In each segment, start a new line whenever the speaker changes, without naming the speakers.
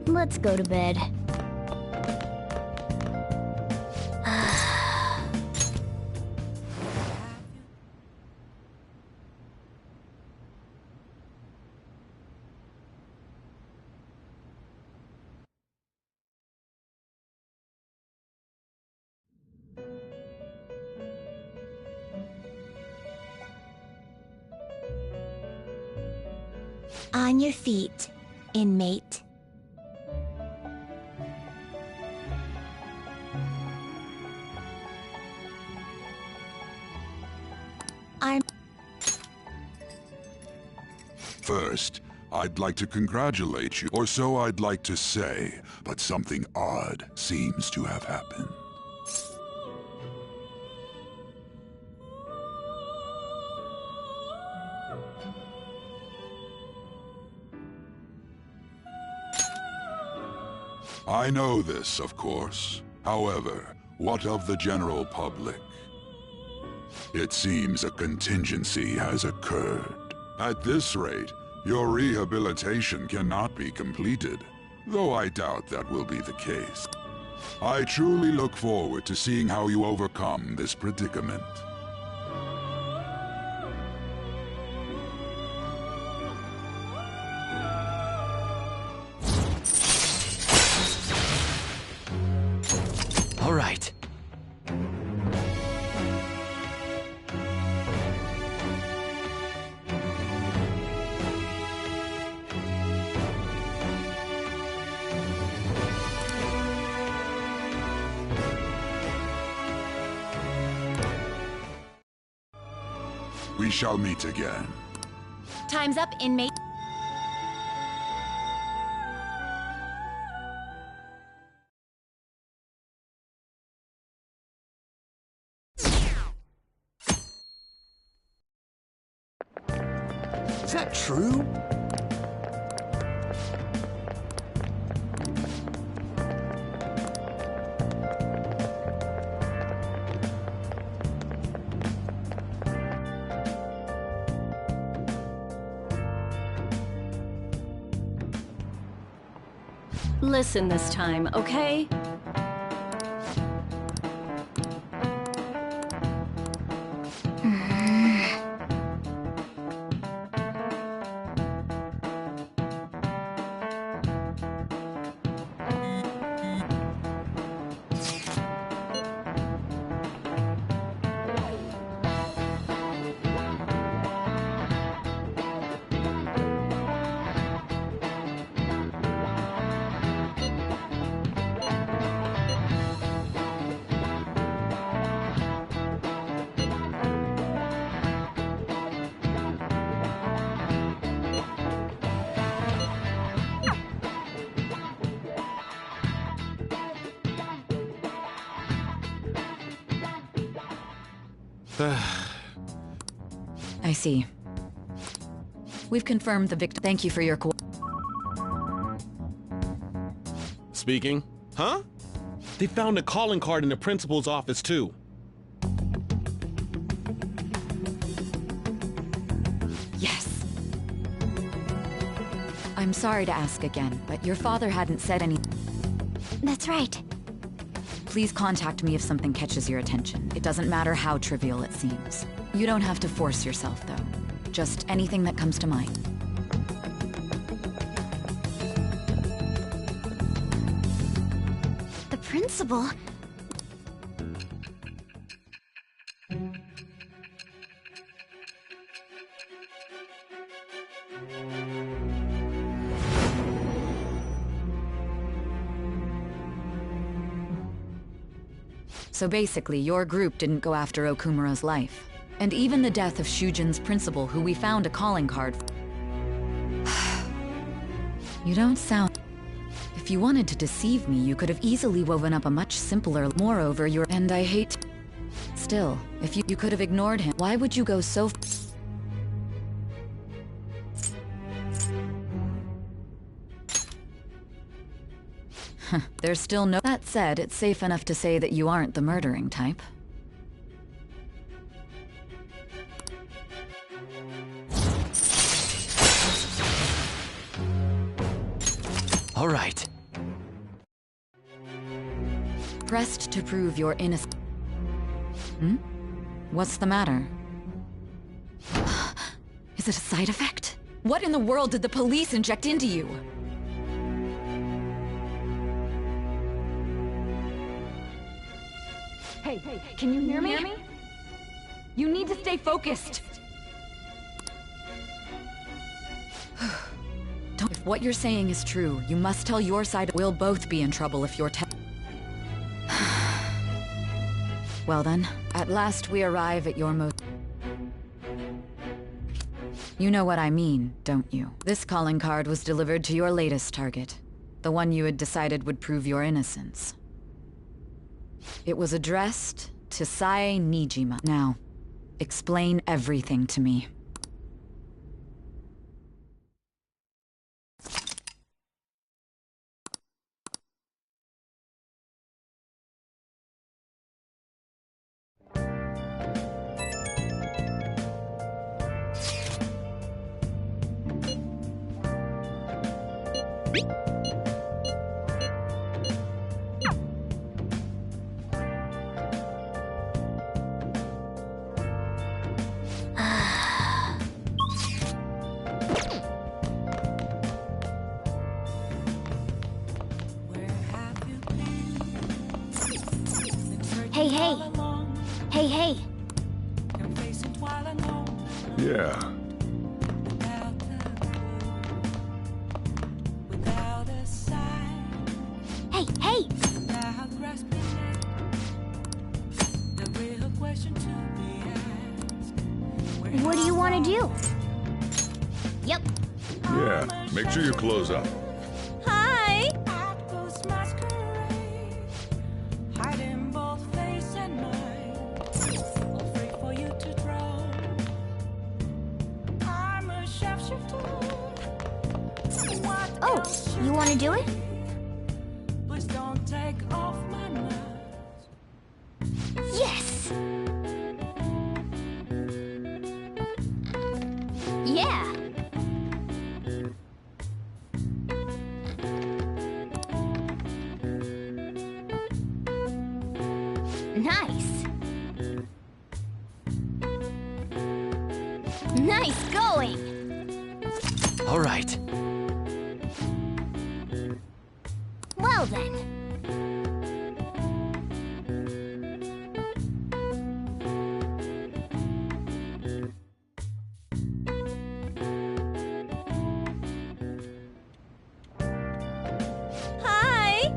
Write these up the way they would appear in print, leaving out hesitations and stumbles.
Let's go to bed. On your feet, inmate.
First, I'd like to congratulate you, or so I'd like to say, but something odd seems to have happened. I know this, of course. However, what of the general public? It seems a contingency has occurred. At this rate, your rehabilitation cannot be completed, though I doubt that will be the case. I truly look forward to seeing how you overcome this predicament.
All right.
We shall meet again.
Time's up, inmate.
Is that true?
Listen this time, okay?
I see. We've confirmed the victim. Thank you for your
Speaking. Huh? They found a calling card in the principal's office, too.
Yes. I'm sorry to ask again, but your father hadn't said any.
That's right.
Please contact me if something catches your attention. It doesn't matter how trivial it seems. You don't have to force yourself, though. Just anything that comes to mind.
The principal?
So basically, your group didn't go after Okumura's life. And even the death of Shujin's principal, who we found a calling card for. You don't sound... If you wanted to deceive me, you could have easily woven up a much simpler... Moreover, you're... And I hate... Still, if you could have ignored him, why would you go so... There's still no... That said, it's safe enough to say that you aren't the murdering type.
All right.
Pressed to prove your innocence. What's the matter? Is it a side effect? What in the world did the police inject into you? Hey, can you hear me? You need to stay focused. If what you're saying is true, you must tell your side. We'll both be in trouble if you're Well then, at last we arrive at your most... You know what I mean, don't you? This calling card was delivered to your latest target. The one you had decided would prove your innocence. It was addressed to Sae Nijima. Now, explain everything to me.
Hey, hey. Hey, hey.
Yeah.
Hey, hey. What do you want to do? Yep.
Yeah. Make sure you close up.
Hi. Oh, you want to do it? Yes! Yeah! Nice! Nice going!
All right.
Well then. Hi!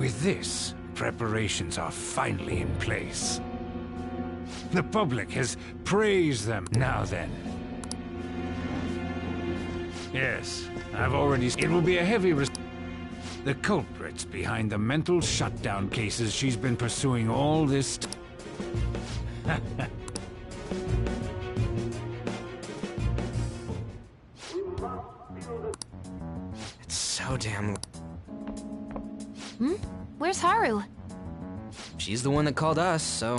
With this, preparations are finally in place. The public has praised them. Now then. Yes, I've already... It will be a heavy... The culprits behind the mental shutdown cases she's been pursuing all this...
It's so damn...
Where's Haru?
She's the one that called us, so...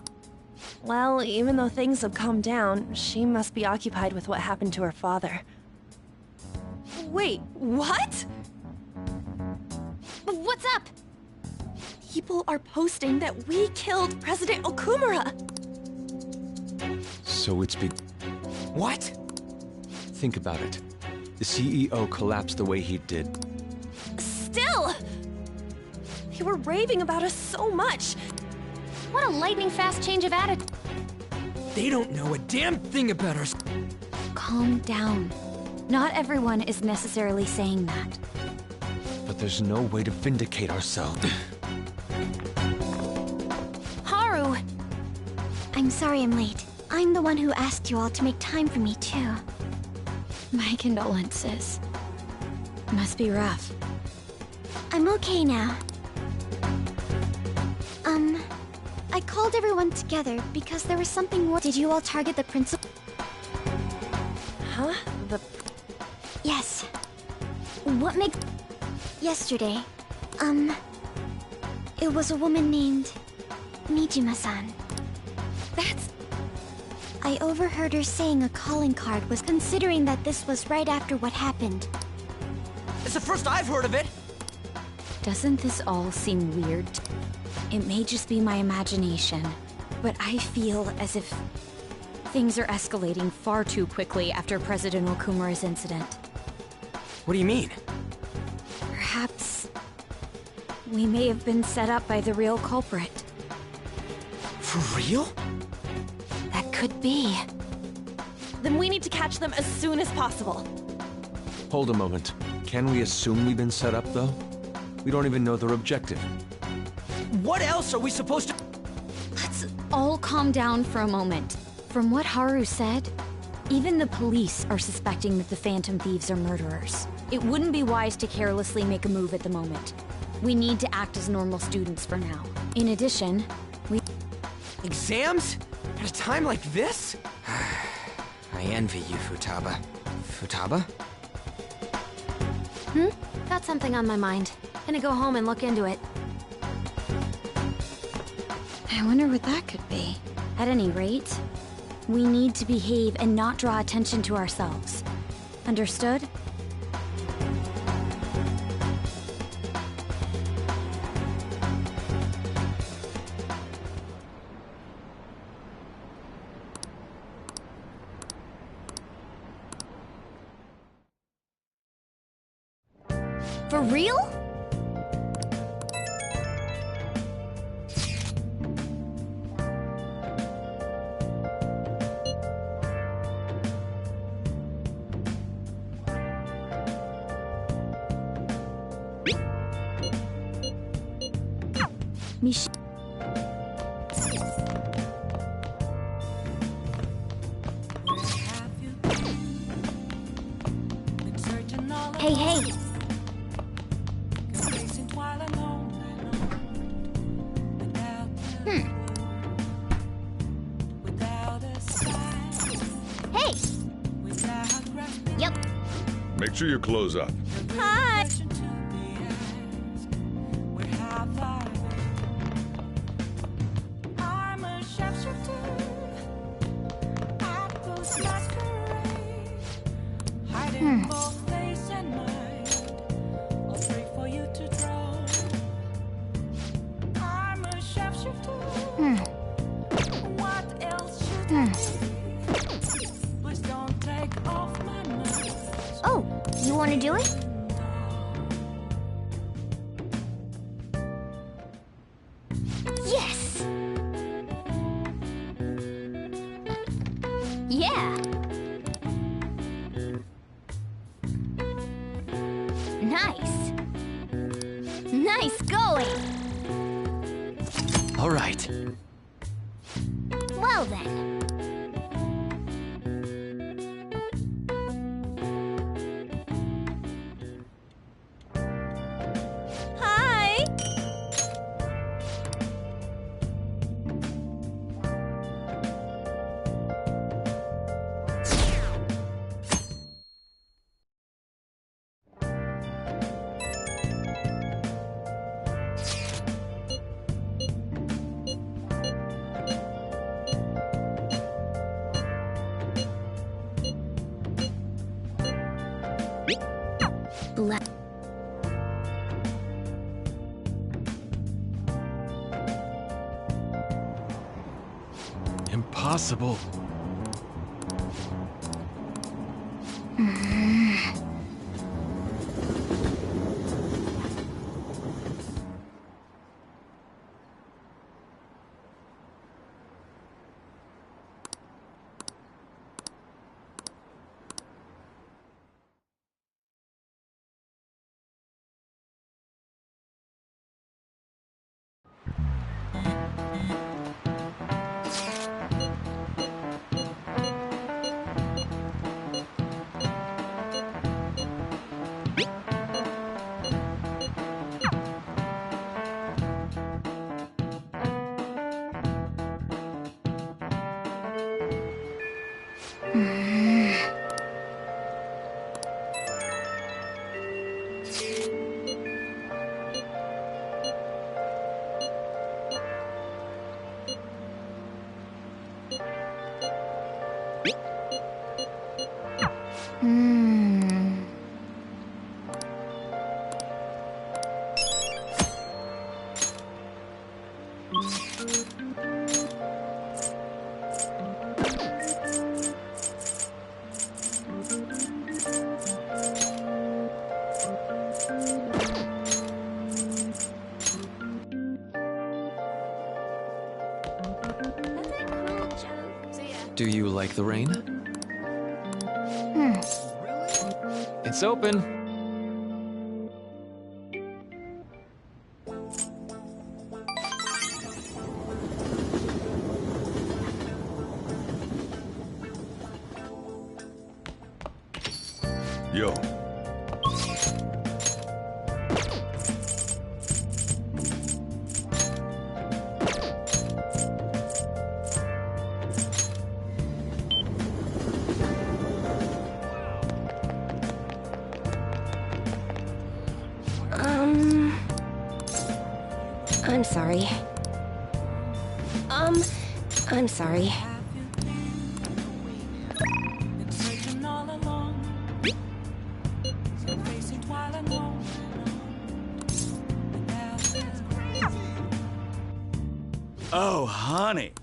Well, even though things have calmed down, she must be occupied with what happened to her father. Wait, what?
What's up?
People are posting that we killed President Okumura!
So it's big... What? Think about it. The CEO collapsed the way he did.
Still! They were raving about us so much!
What a lightning-fast change of attitude.
They don't know a damn thing about us.
Calm down. Not everyone is necessarily saying that.
But there's no way to vindicate ourselves.
Haru! I'm sorry I'm late. I'm the one who asked you all to make time for me, too. My condolences. Must be rough. I'm okay now. I called everyone together because there was something more. Did you all target the principal?
Huh?
Yes. What makes... Yesterday, it was a woman named Mijima-san.
That's...
I overheard her saying a calling card was considering that this was right after what happened.
It's the first I've heard of it.
Doesn't this all seem weird? It may just be my imagination, but I feel as if things are escalating far too quickly after President Okumura's incident.
What do you mean?
Perhaps we may have been set up by the real culprit.
For real?
That could be.
Then we need to catch them as soon as possible.
Hold a moment. Can we assume we've been set up, though? We don't even know their objective.
What else are we supposed to...
Let's all calm down for a moment. From what Haru said, even the police are suspecting that the Phantom Thieves are murderers. It wouldn't be wise to carelessly make a move at the moment. We need to act as normal students for now. In addition,
Exams? At a time like this? I envy you, Futaba. Futaba?
Got something on my mind. Gonna go home and look into it.
I wonder what that could be. At any rate, we need to behave and not draw attention to ourselves. Understood?
For real? Hey, hey! Hey! Yep.
Make sure you close up.
Hi! Oh, you want to do it? Yes! Yeah! Nice! Nice going!
All right.
Well then.
Hi!
Bless.
Impossible. Do you like the rain? It's open.
Yo.
I'm sorry. I'm sorry.
Oh, honey.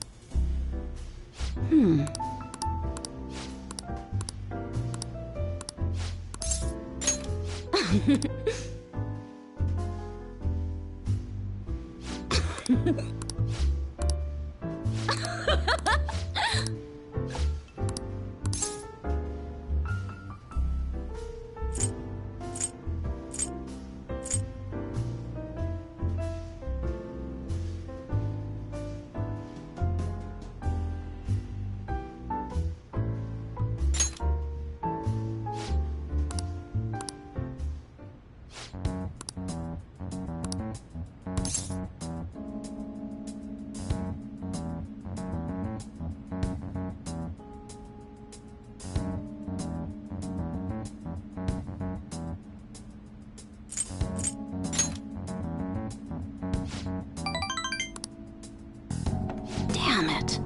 Damn it.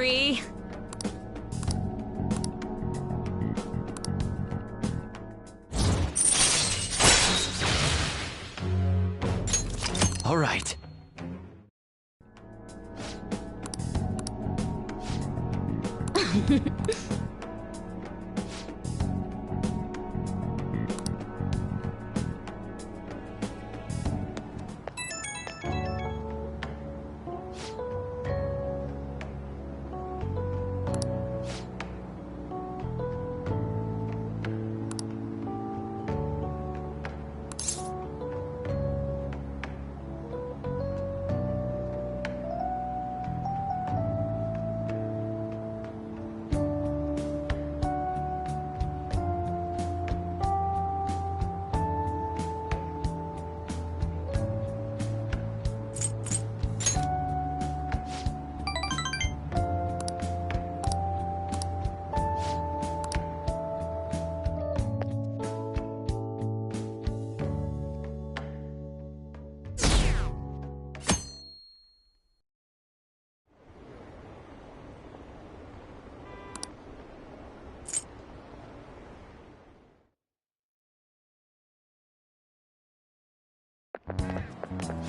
Sorry.
All right.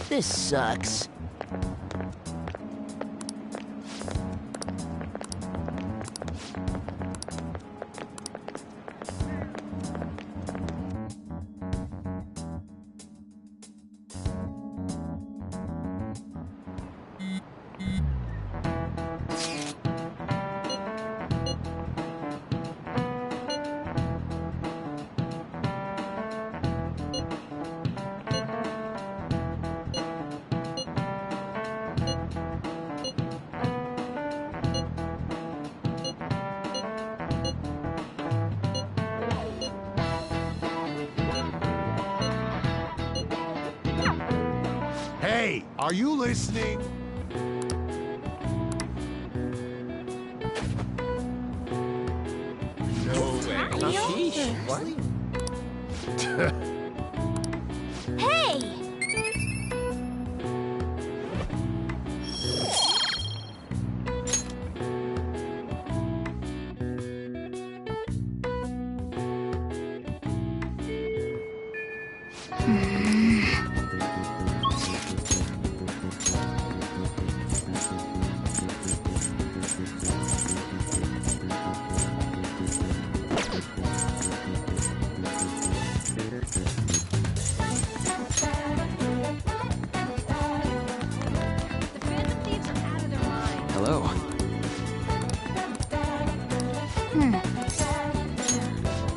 This sucks.
Hey, are you listening? No way.
What?
Hey!
Hello.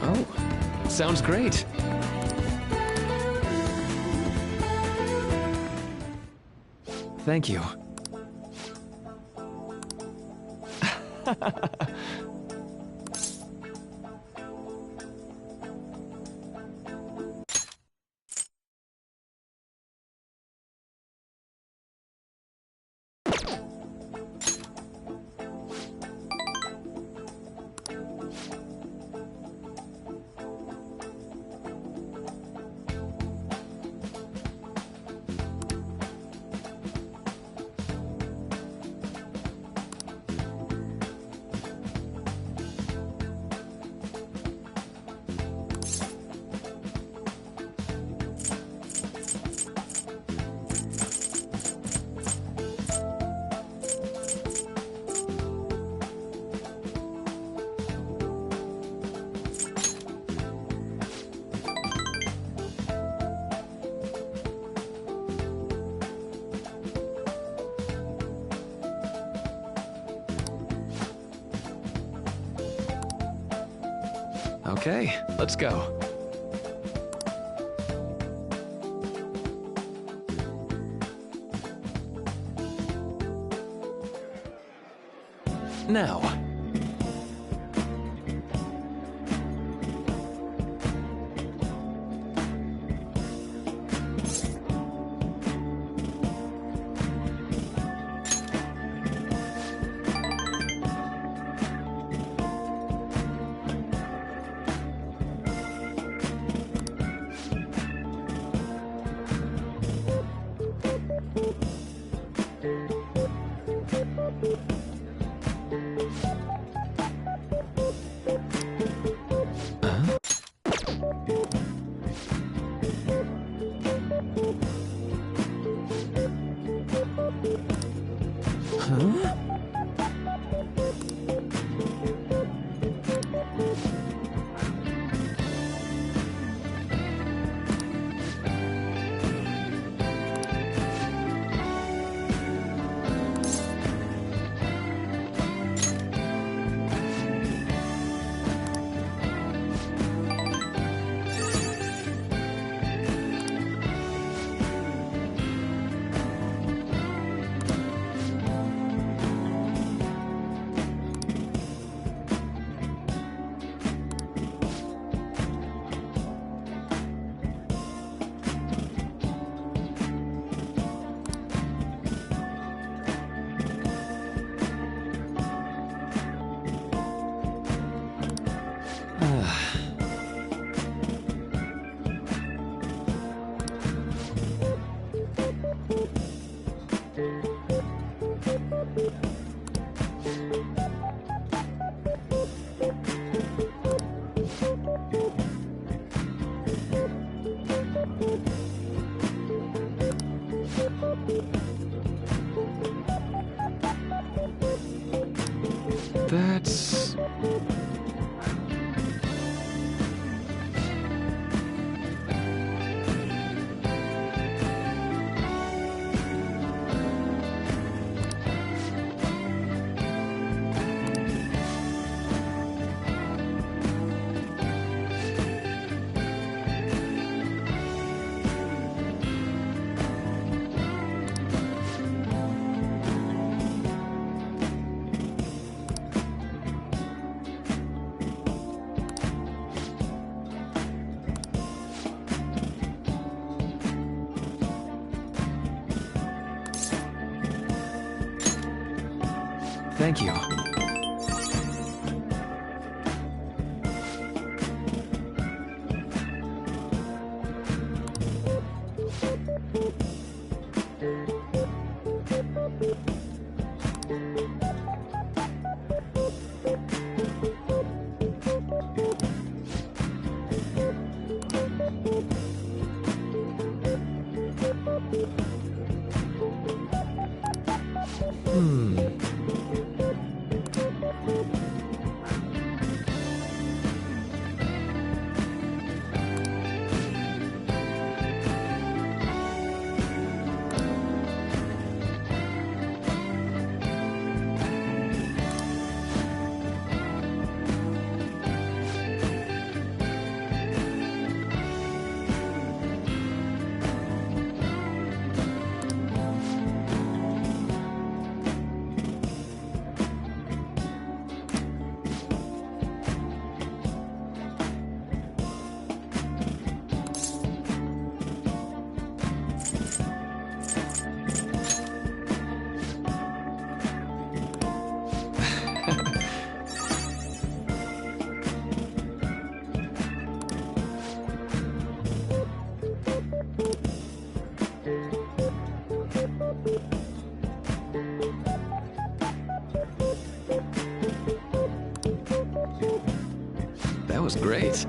Oh, sounds great. Thank you. Okay, let's go. Now. That's... Thank you. That was great.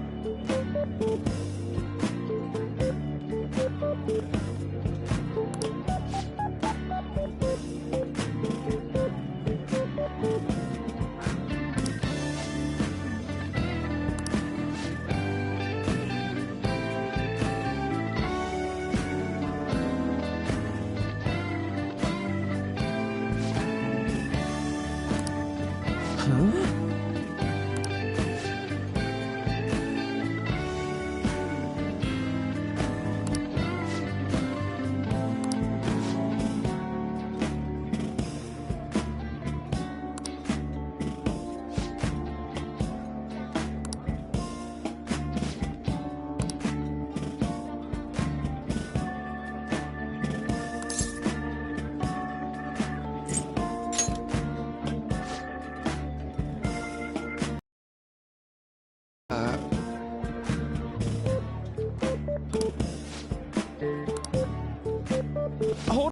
Hold.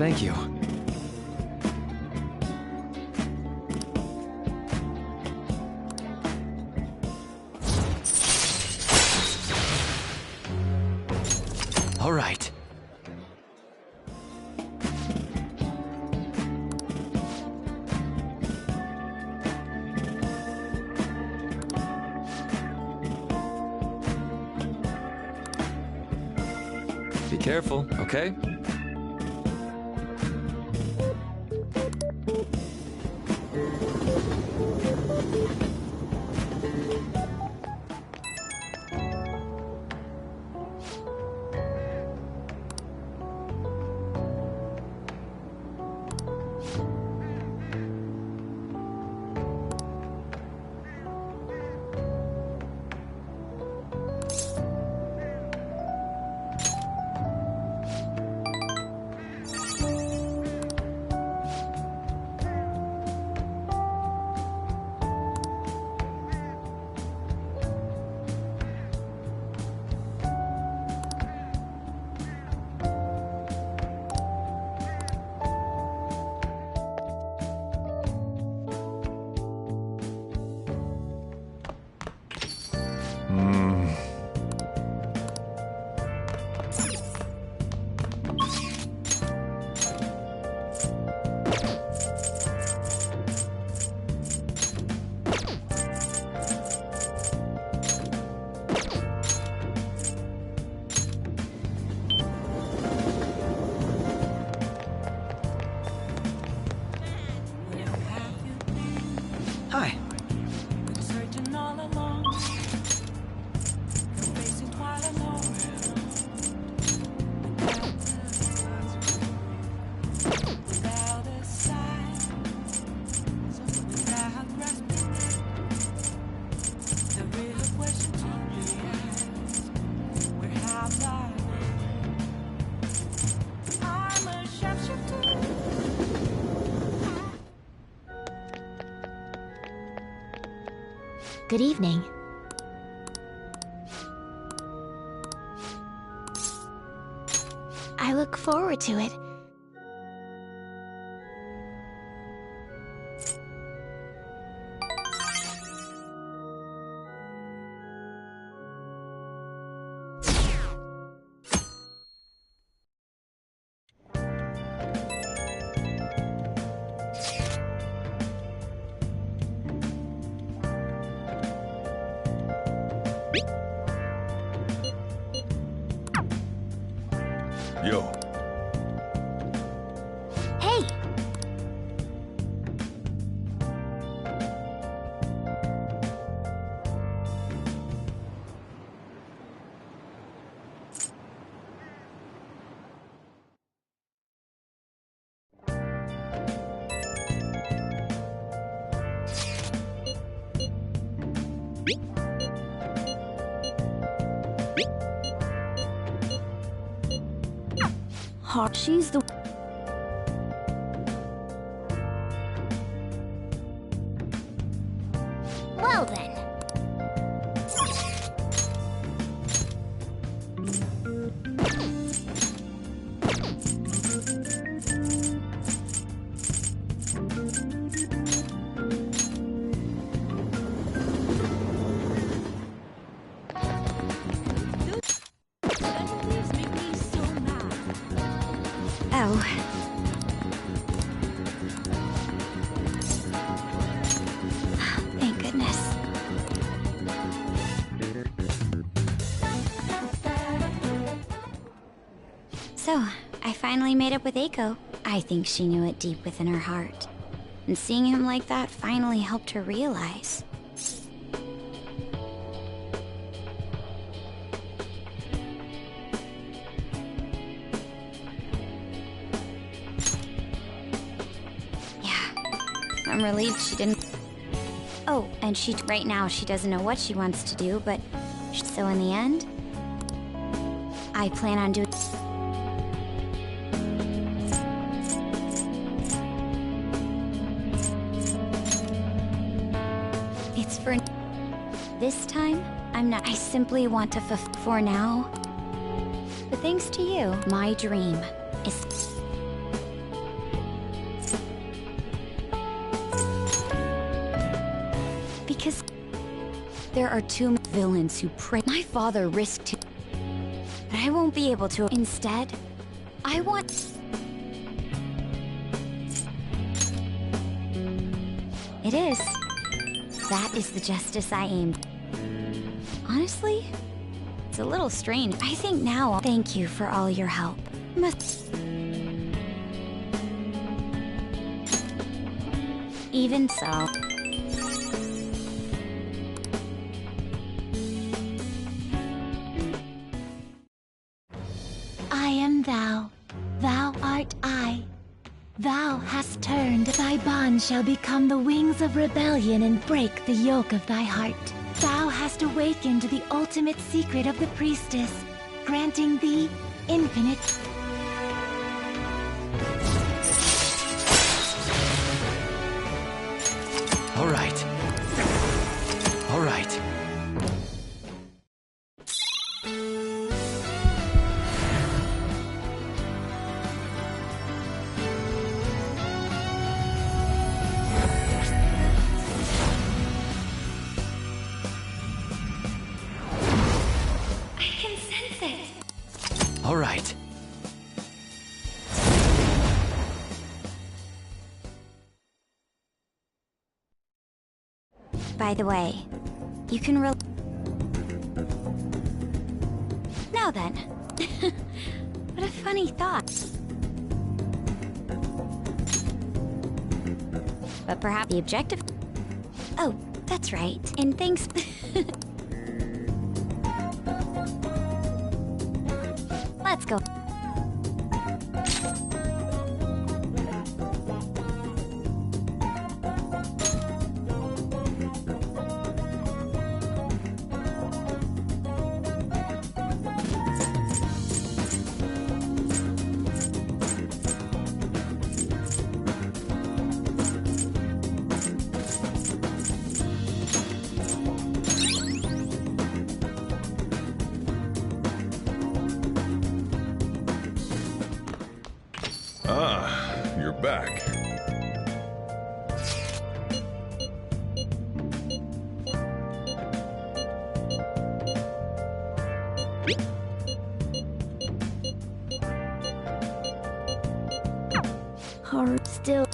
Thank you. All right. Be careful, okay?
Hi.
Good evening. I look forward to it.
Yo.
Hey! She's the... Well then. Oh. Thank goodness. So, I finally made up with Eiko. I think she knew it deep within her heart. And seeing him like that finally helped her realize. I'm relieved she didn't. Oh, and right now she doesn't know what she wants to do, but so in the end, I plan on doing. It's for this time. I'm not. I simply want to for now. But thanks to you, my dream is. Because there are two villains who pray. My father risked it, but I won't be able to. Instead, I want. It is. That is the justice I aimed. Honestly, it's a little strange. I think now. Thank you for all your help. Even so.
I am thou, thou art I. Thou hast turned, thy bond shall become the wings of rebellion and break the yoke of thy heart. Thou hast awakened the ultimate secret of the priestess, granting thee infinite...
All right. All right.
By the way, you can Now then. What a funny thought. But perhaps the objective... Oh, that's right. And thanks... Let's go.
Ah, you're back.
Hard still.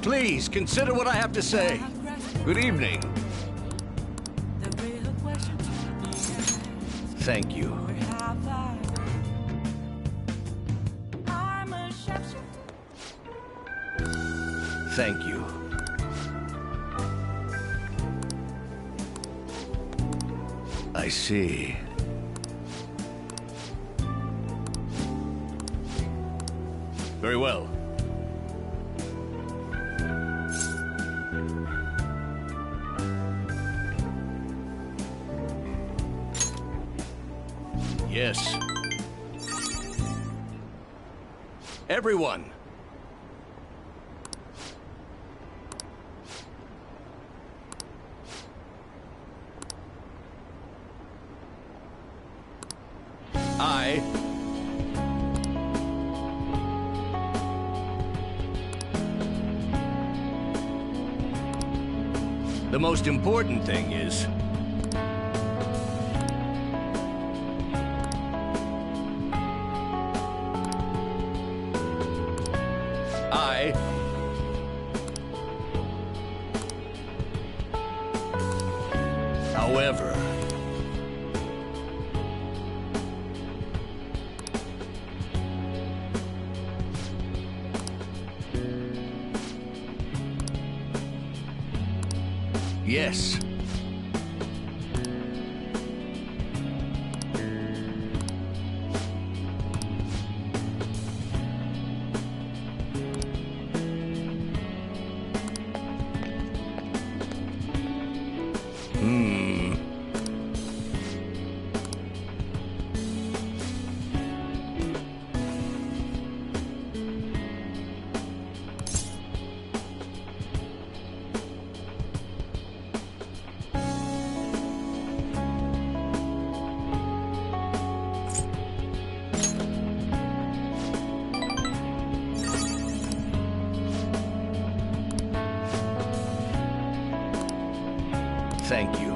Please, consider what I have to say. Good evening. Thank you. Thank you. I see. Very well. Yes. Everyone. The most important thing is... However... Yes. Thank you.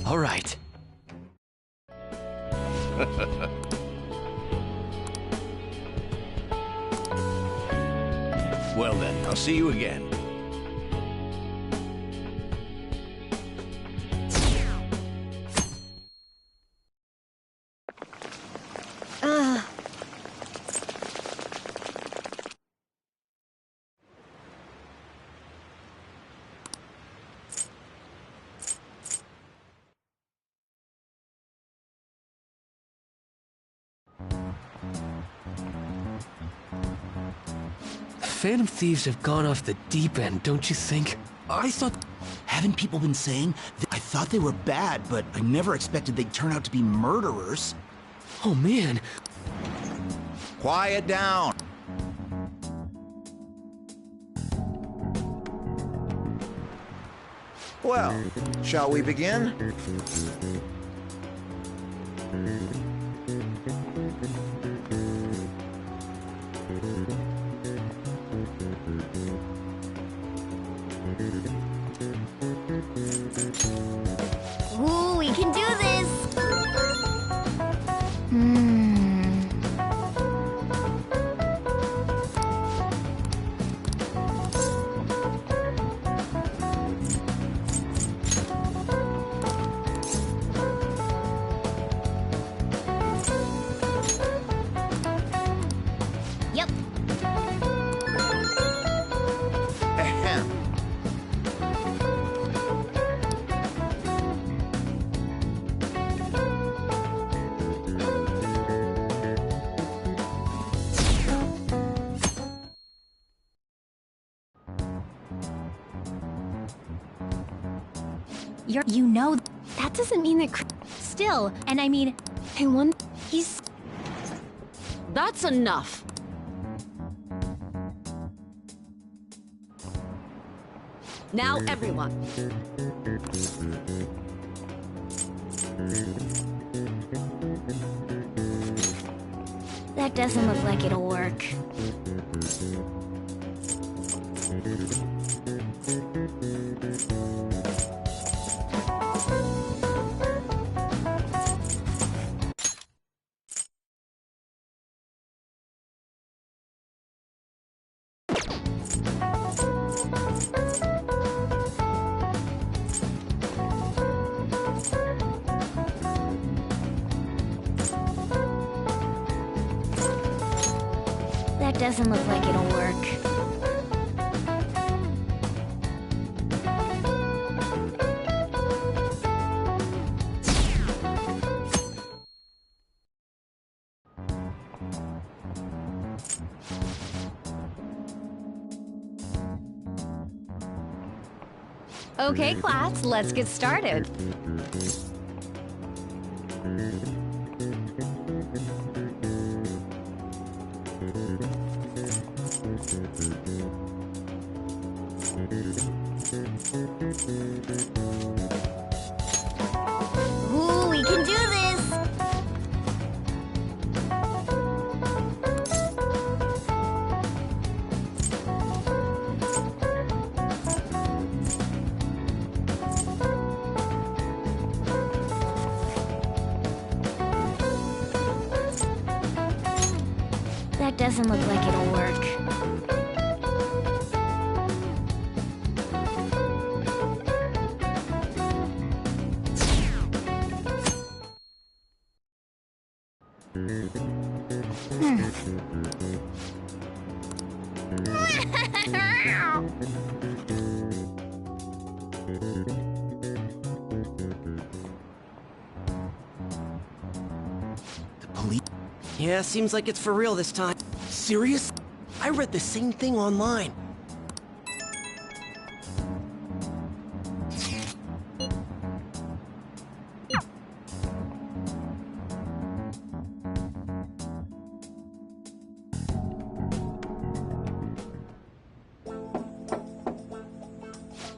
All right. Well then, I'll see you again.
Phantom Thieves have gone off the deep end, don't you think?
I thought... Haven't people been saying? I thought they were bad, but I never expected they'd turn out to be murderers.
Oh, man.
Quiet down.
Well, shall we begin?
Ooh, we can do this! Yep.
Ahem.
You know, that doesn't mean that still, and I mean, I want, he's...
That's enough. Now, everyone.
That doesn't look like it'll work. That doesn't look like it'll work.
Okay, class, let's get started.
Ooh, we can do this! That doesn't look like it'll work.
The police?
Yeah, seems like it's for real this time.
Serious?
I read the same thing online.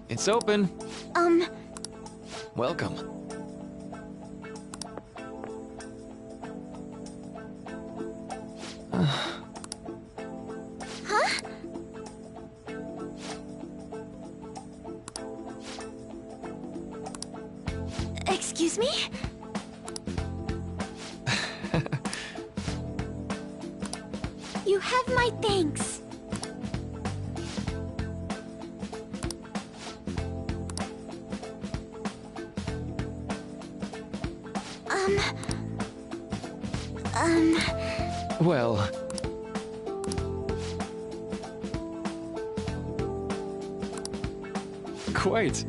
It's open. Welcome.
Huh? Excuse me? You have my thanks.
Well... Quite.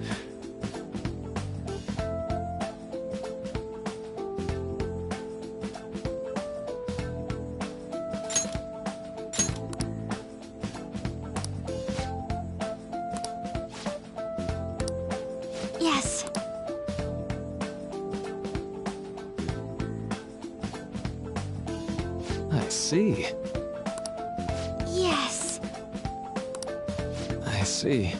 Yes.
I see.
Yes.
I see.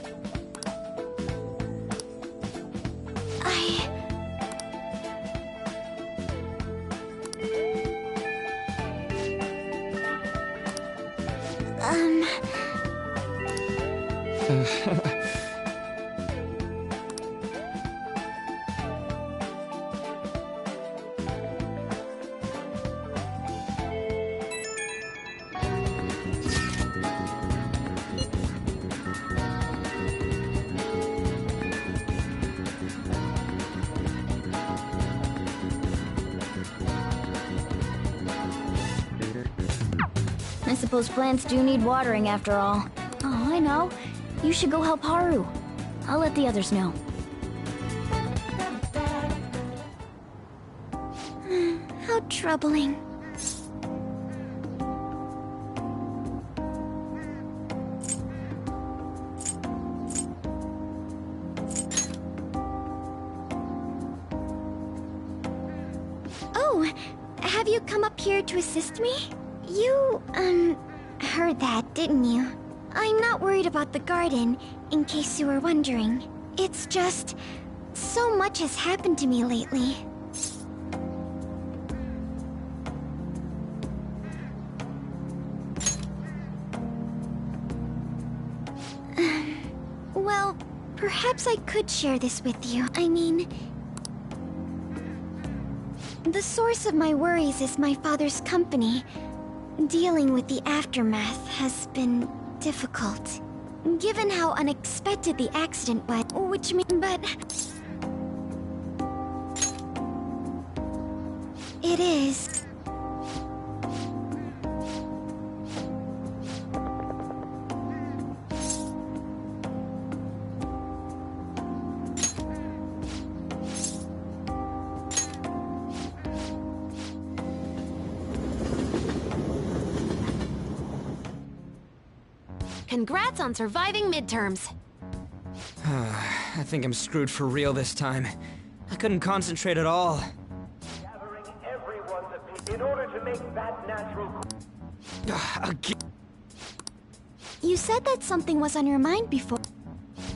I suppose plants do need watering after all. Oh, I know. You should go help Haru. I'll let the others know. How troubling. Oh, have you come up here to assist me? You, heard that, didn't you? I'm not worried about the garden, in case you were wondering. It's just... so much has happened to me lately. Well, perhaps I could share this with you. I mean... the source of my worries is my father's company. Dealing with the aftermath has been difficult. Given how unexpected the accident was, which means... but... it is.
Congrats on surviving midterms.
I think I'm screwed for real this time. I couldn't concentrate at all.
Gathering everyone in order to make that natural...
You said that something was on your mind before.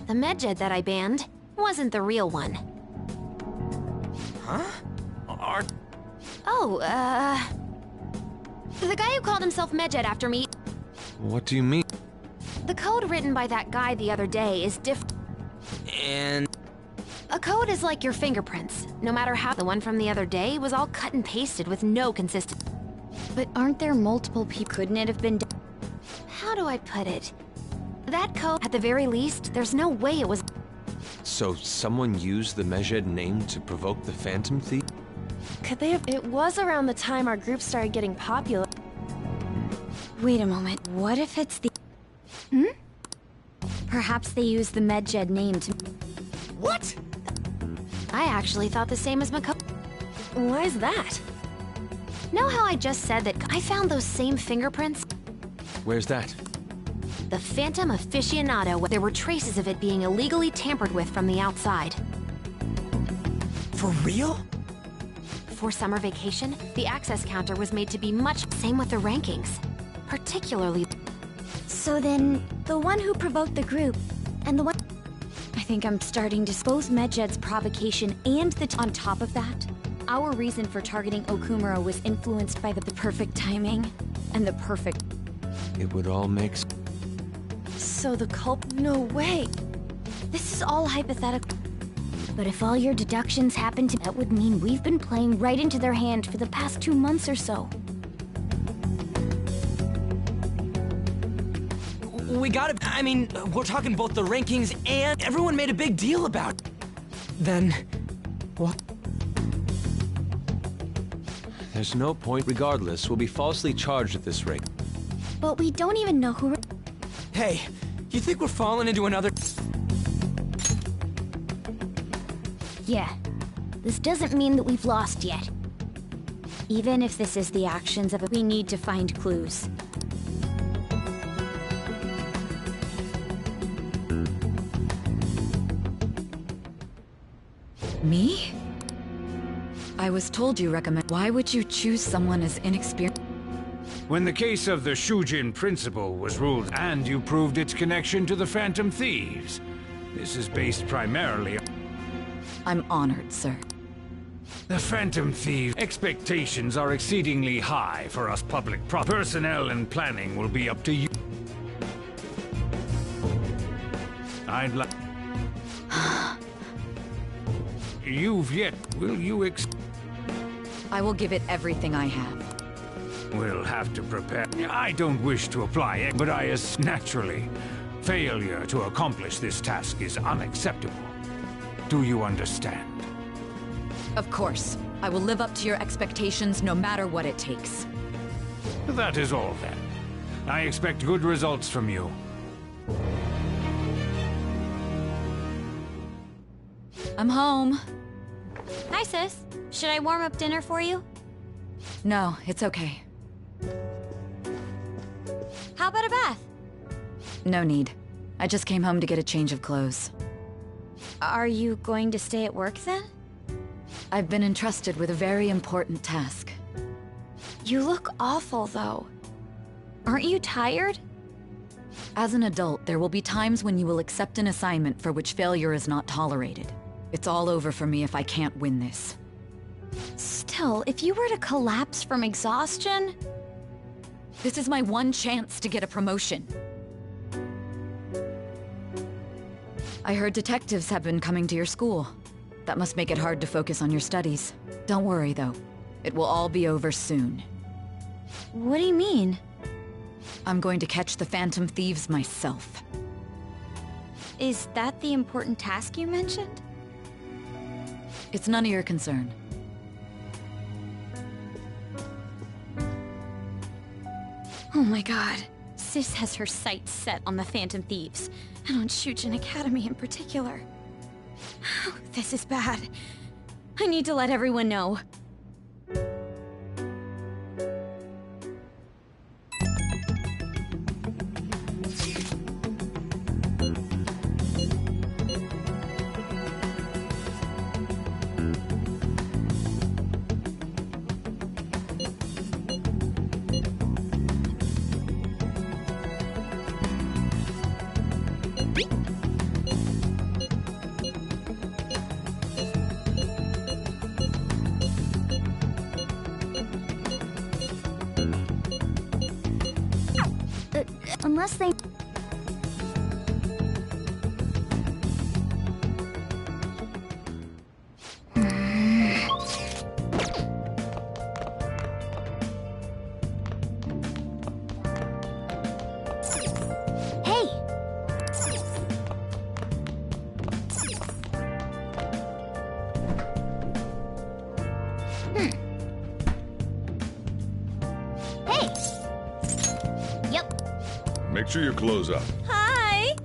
The medjed that I banned wasn't the real one.
Huh?
Oh, the guy who called himself medjed after me...
What do you mean?
The code written by that guy the other day is different.
And...
a code is like your fingerprints. No matter how... the one from the other day was all cut and pasted with no consistency.
But aren't there multiple people?
Couldn't it have been... how do I put it? That code... at the very least, there's no way it was...
So someone used the Medjed name to provoke the Phantom Thief?
Could they have... it was around the time our group started getting popular.
Wait a moment. What if it's the... Hmm? Perhaps they used the medjed name to...
What?
I actually thought the same as Mako.
Why is that?
Know how I just said that I found those same fingerprints?
Where's that?
The Phantom Aficionado. There were traces of it being illegally tampered with from the outside.
For real?
For summer vacation, the access counter was made to be much... same with the rankings. Particularly...
So then, the one who provoked the group, and the one... I think I'm starting to... both Medjed's provocation and the... on top of that, our reason for targeting Okumura was influenced by the perfect timing, and the perfect...
It would all make sense.
So the culp... no way!
This is all hypothetical. But if all your deductions happen to... that would mean we've been playing right into their hand for the past 2 months or so.
We gotta... I mean, we're talking both the rankings and everyone made a big deal about it. Then... what?
There's no point. Regardless, we'll be falsely charged at this rate.
But we don't even know who...
Hey, you think we're falling into another...
Yeah. This doesn't mean that we've lost yet. Even if this is the actions of a... we need to find clues.
Me? I was told you recommend... Why would you choose someone as inexperienced?
When the case of the Shujin Principle was ruled and you proved its connection to the Phantom Thieves, this is based primarily on...
I'm honored, sir.
The Phantom Thieves' expectations are exceedingly high for us public personnel and planning will be up to you. I'd like... You've yet... Will you
I will give it everything I have.
We'll have to prepare. I don't wish to apply it, but naturally. Failure to accomplish this task is unacceptable. Do you understand?
Of course. I will live up to your expectations no matter what it takes.
That is all then. I expect good results from you.
I'm home.
Hi, sis. Should I warm up dinner for you?
No, it's okay.
How about a bath?
No need. I just came home to get a change of clothes.
Are you going to stay at work then?
I've been entrusted with a very important task.
You look awful, though. Aren't you tired?
As an adult, there will be times when you will accept an assignment for which failure is not tolerated. It's all over for me if I can't win this.
Still, if you were to collapse from exhaustion...
This is my one chance to get a promotion. I heard detectives have been coming to your school. That must make it hard to focus on your studies. Don't worry, though. It will all be over soon.
What do you mean?
I'm going to catch the Phantom Thieves myself.
Is that the important task you mentioned?
It's none of your concern.
Oh my god. Sis has her sights set on the Phantom Thieves, and on Shujin Academy in particular. This is bad. I need to let everyone know.
Unless they...
Make sure your clothes up.
Hi!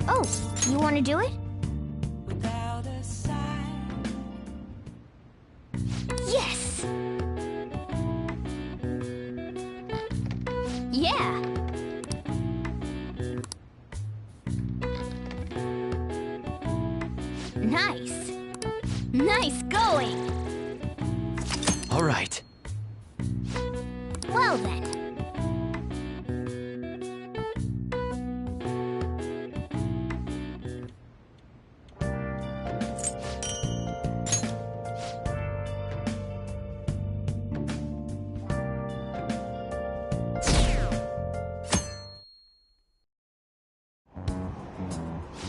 Oh, you want to do it? Yes! Yeah! Nice! Nice going!
All right.
Well then.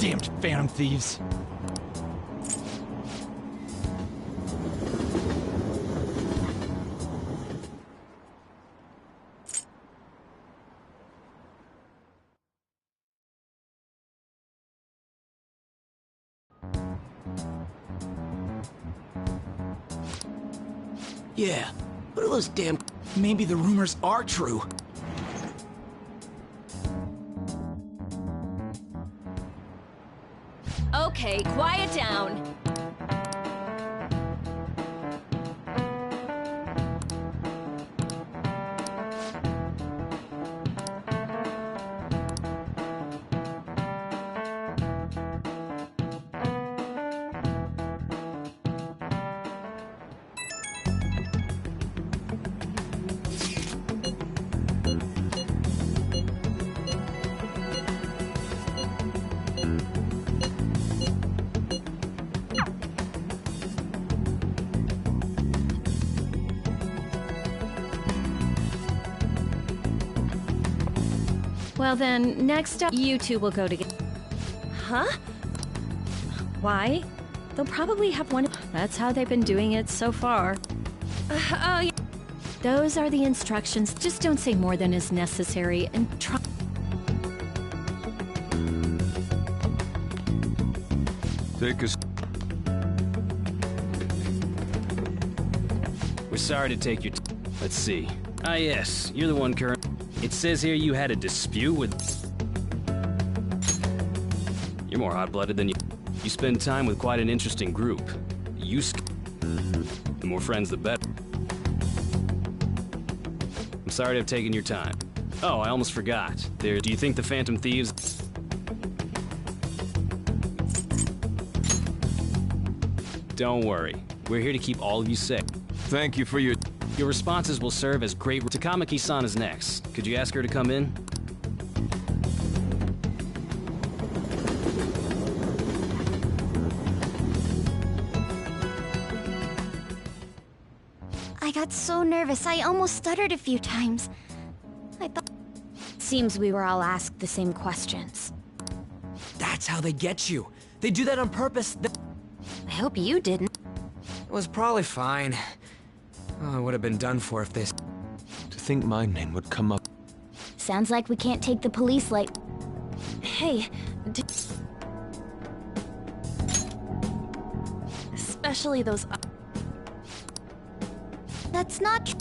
Damned Phantom Thieves.
Yeah, what are those damn...
Maybe the rumors are true.
Okay, quiet down.
Well then, next up, you two will go together.
Huh?
Why? They'll probably have one. That's how they've been doing it so far.
Oh, yeah.
Those are the instructions. Just don't say more than is necessary and try.
Take us.
We're sorry to take your let's see. Ah yes, you're the one current. It says here you had a dispute with... You're more hot-blooded than you... You spend time with quite an interesting group. The more friends, the better. I'm sorry to have taken your time. Oh, I almost forgot. Do you think the Phantom Thieves... Don't worry. We're here to keep all of you safe.
Thank you for your...
Your responses will serve as great... Takamaki-san is next. Could you ask her to come in?
I got so nervous, I almost stuttered a few times. I thought...
Seems we were all asked the same questions.
That's how they get you. They do that on purpose.
I hope you didn't.
It was probably fine. Oh, it would have been done for if this...
To think my name would come up.
Sounds like we can't take the police like...
Hey, especially those...
That's not...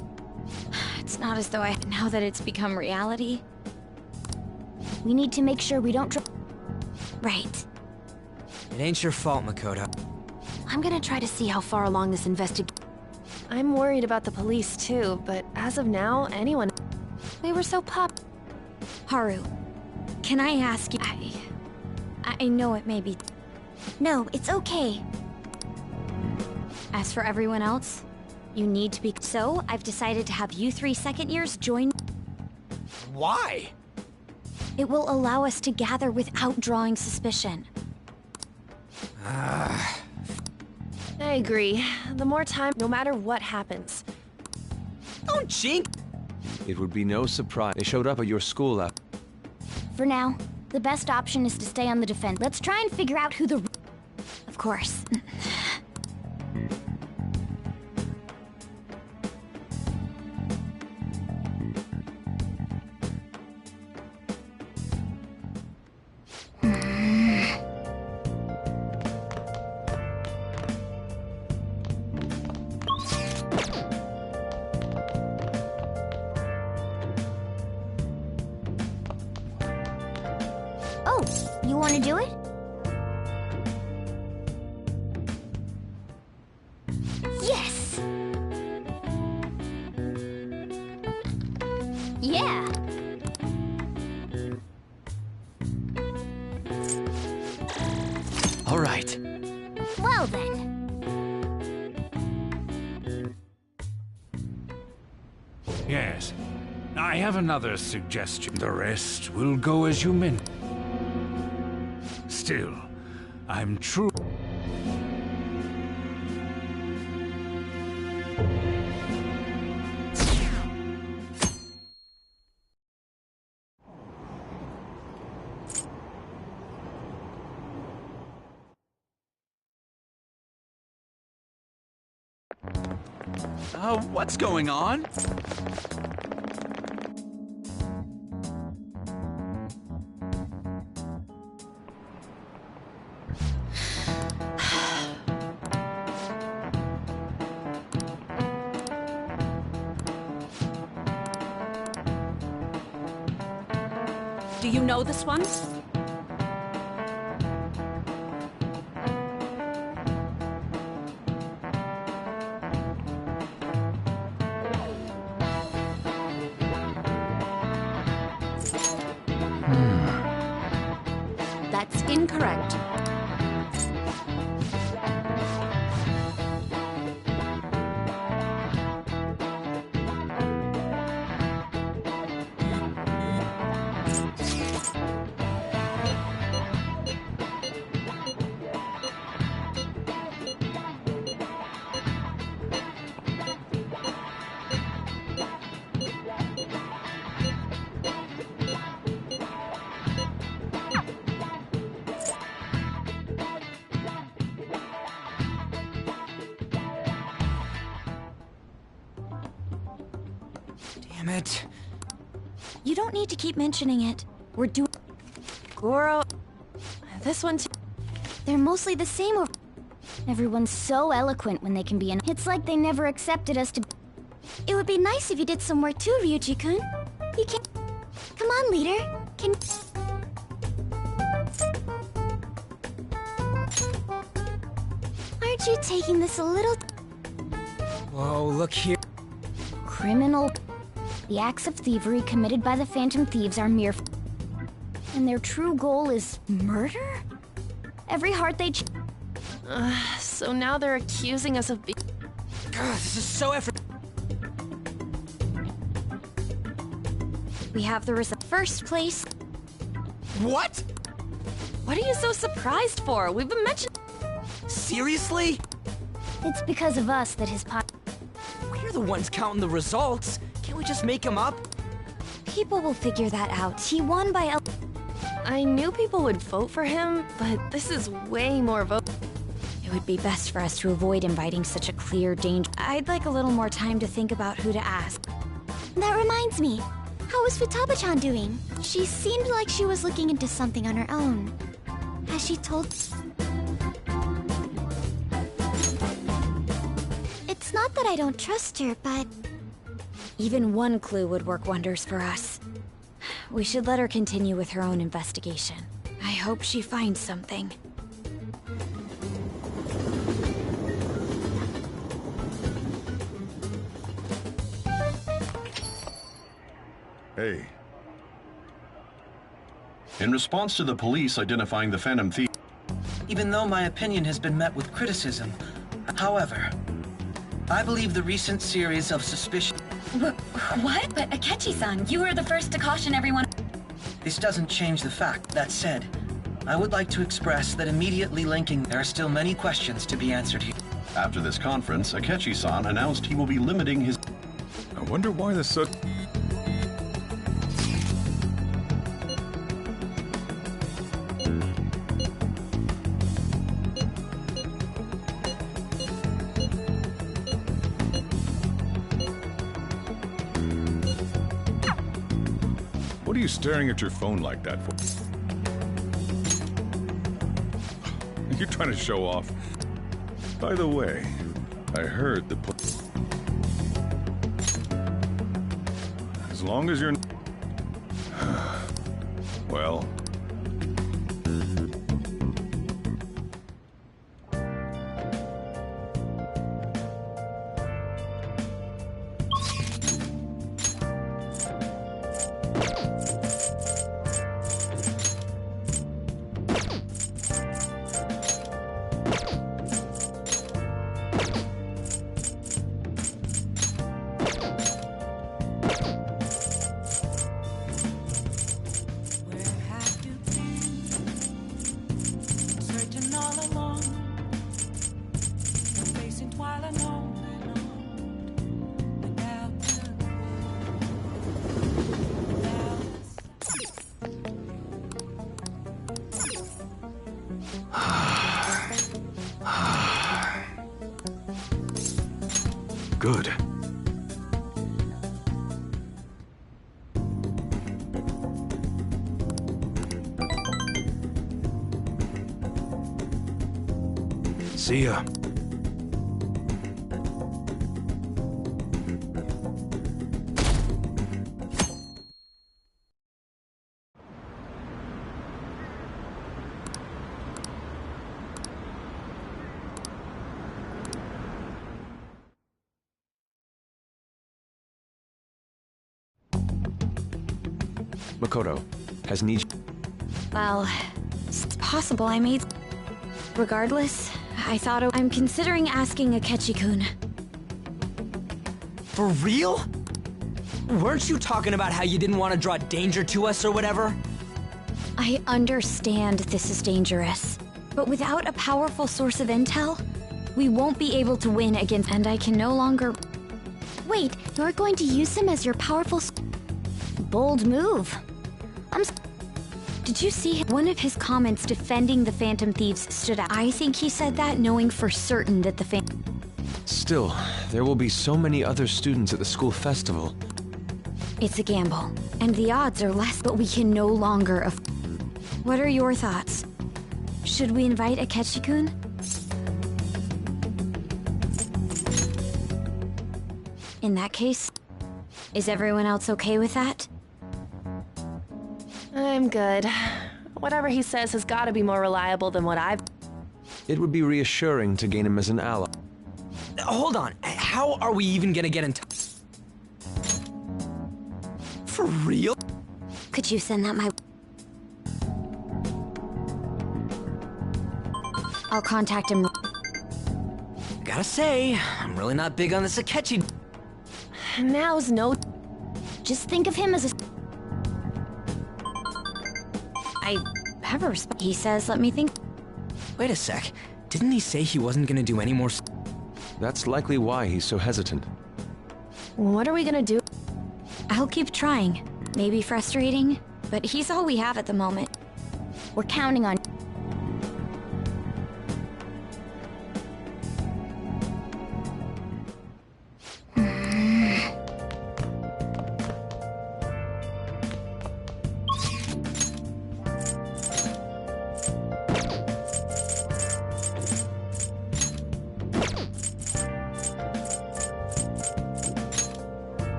It's not as though now that it's become reality.
We need to make sure we don't...
Right.
It ain't your fault, Makoto.
I'm gonna try to see how far along this investigation...
I'm worried about the police too, but as of now, anyone...
They were so Haru, can I ask you... I know it may be... No, it's okay. As for everyone else, you need to be... So, I've decided to have you three second years join...
Why?
It will allow us to gather without drawing suspicion.
I agree. The more time, no matter what happens.
Don't chink!
It would be no surprise. They showed up at your school after.
For now, the best option is to stay on the defense. Let's try and figure out who the...
Of course.
Oh, you want to do it? Yes! Yeah!
All right.
Well then.
Yes. I have another suggestion. The rest will go as you meant. Still, I'm true.
What's going on?
Do you know this one? That's incorrect.
Damn it.
You don't need to keep mentioning it. We're doing...
Goro... This one too.
They're mostly the same over... Everyone's so eloquent when they can be in... It's like they never accepted us to... It would be nice if you did some work too, Ryuji-kun. You can... Come on, leader. Can... Aren't you taking this a little...
Whoa, look here.
Criminal... The acts of thievery committed by the Phantom Thieves are mere... And their true goal is murder? Every heart they...
So now they're accusing us of being...
God, this is so effort...
We have the result. First place...
What?
What are you so surprised for? We've been mentioning...
Seriously?
It's because of us that his pot...
We're the ones counting the results. Can't we just make them up?
People will figure that out. He won by a...
I knew people would vote for him, but this is way more vote...
It would be best for us to avoid inviting such a clear danger. I'd like a little more time to think about who to ask. That reminds me. How is Futaba-chan doing? She seemed like she was looking into something on her own. Has she told... It's not that I don't trust her, but... Even one clue would work wonders for us. We should let her continue with her own investigation. I hope she finds something.
Hey.
In response to the police identifying the Phantom Thief...
Even though my opinion has been met with criticism, however, I believe the recent series of suspicion...
What? But Akechi-san, you were the first to caution everyone...
This doesn't change the fact. That said, I would like to express that immediately linking... There are still many questions to be answered here.
After this conference, Akechi-san announced he will be limiting his...
I wonder why the so... What are you staring at your phone like that for? Are you trying to show off? By the way, I heard the... As long as you're... Well... Good. See ya.
Makoto, has Niji...
Well, it's possible I made... Regardless, I thought I'm considering asking Akechi-kun.
For real? Weren't you talking about how you didn't want to draw danger to us or whatever?
I understand this is dangerous, but without a powerful source of intel, we won't be able to win against... And I can no longer... Wait, you're going to use him as your powerful... Bold move. Did you see one of his comments defending the Phantom Thieves stood out? I think he said that knowing for certain that the
Still, there will be so many other students at the school festival.
It's a gamble, and the odds are less, but we can no longer What are your thoughts? Should we invite Akechi-kun? In that case, is everyone else okay with that?
I'm good. Whatever he says has got to be more reliable than what I've...
It would be reassuring to gain him as an ally.
Hold on. How are we even gonna get in touch? For real?
Could you send that my... I'll contact him.
Gotta say, I'm really not big on this Akechi.
Now's no...
Just think of him as a... I have a respect. He says, let me think.
Wait a sec. Didn't he say he wasn't gonna do any more...
That's likely why he's so hesitant.
What are we gonna do?
I'll keep trying. Maybe frustrating, but he's all we have at the moment. We're counting on...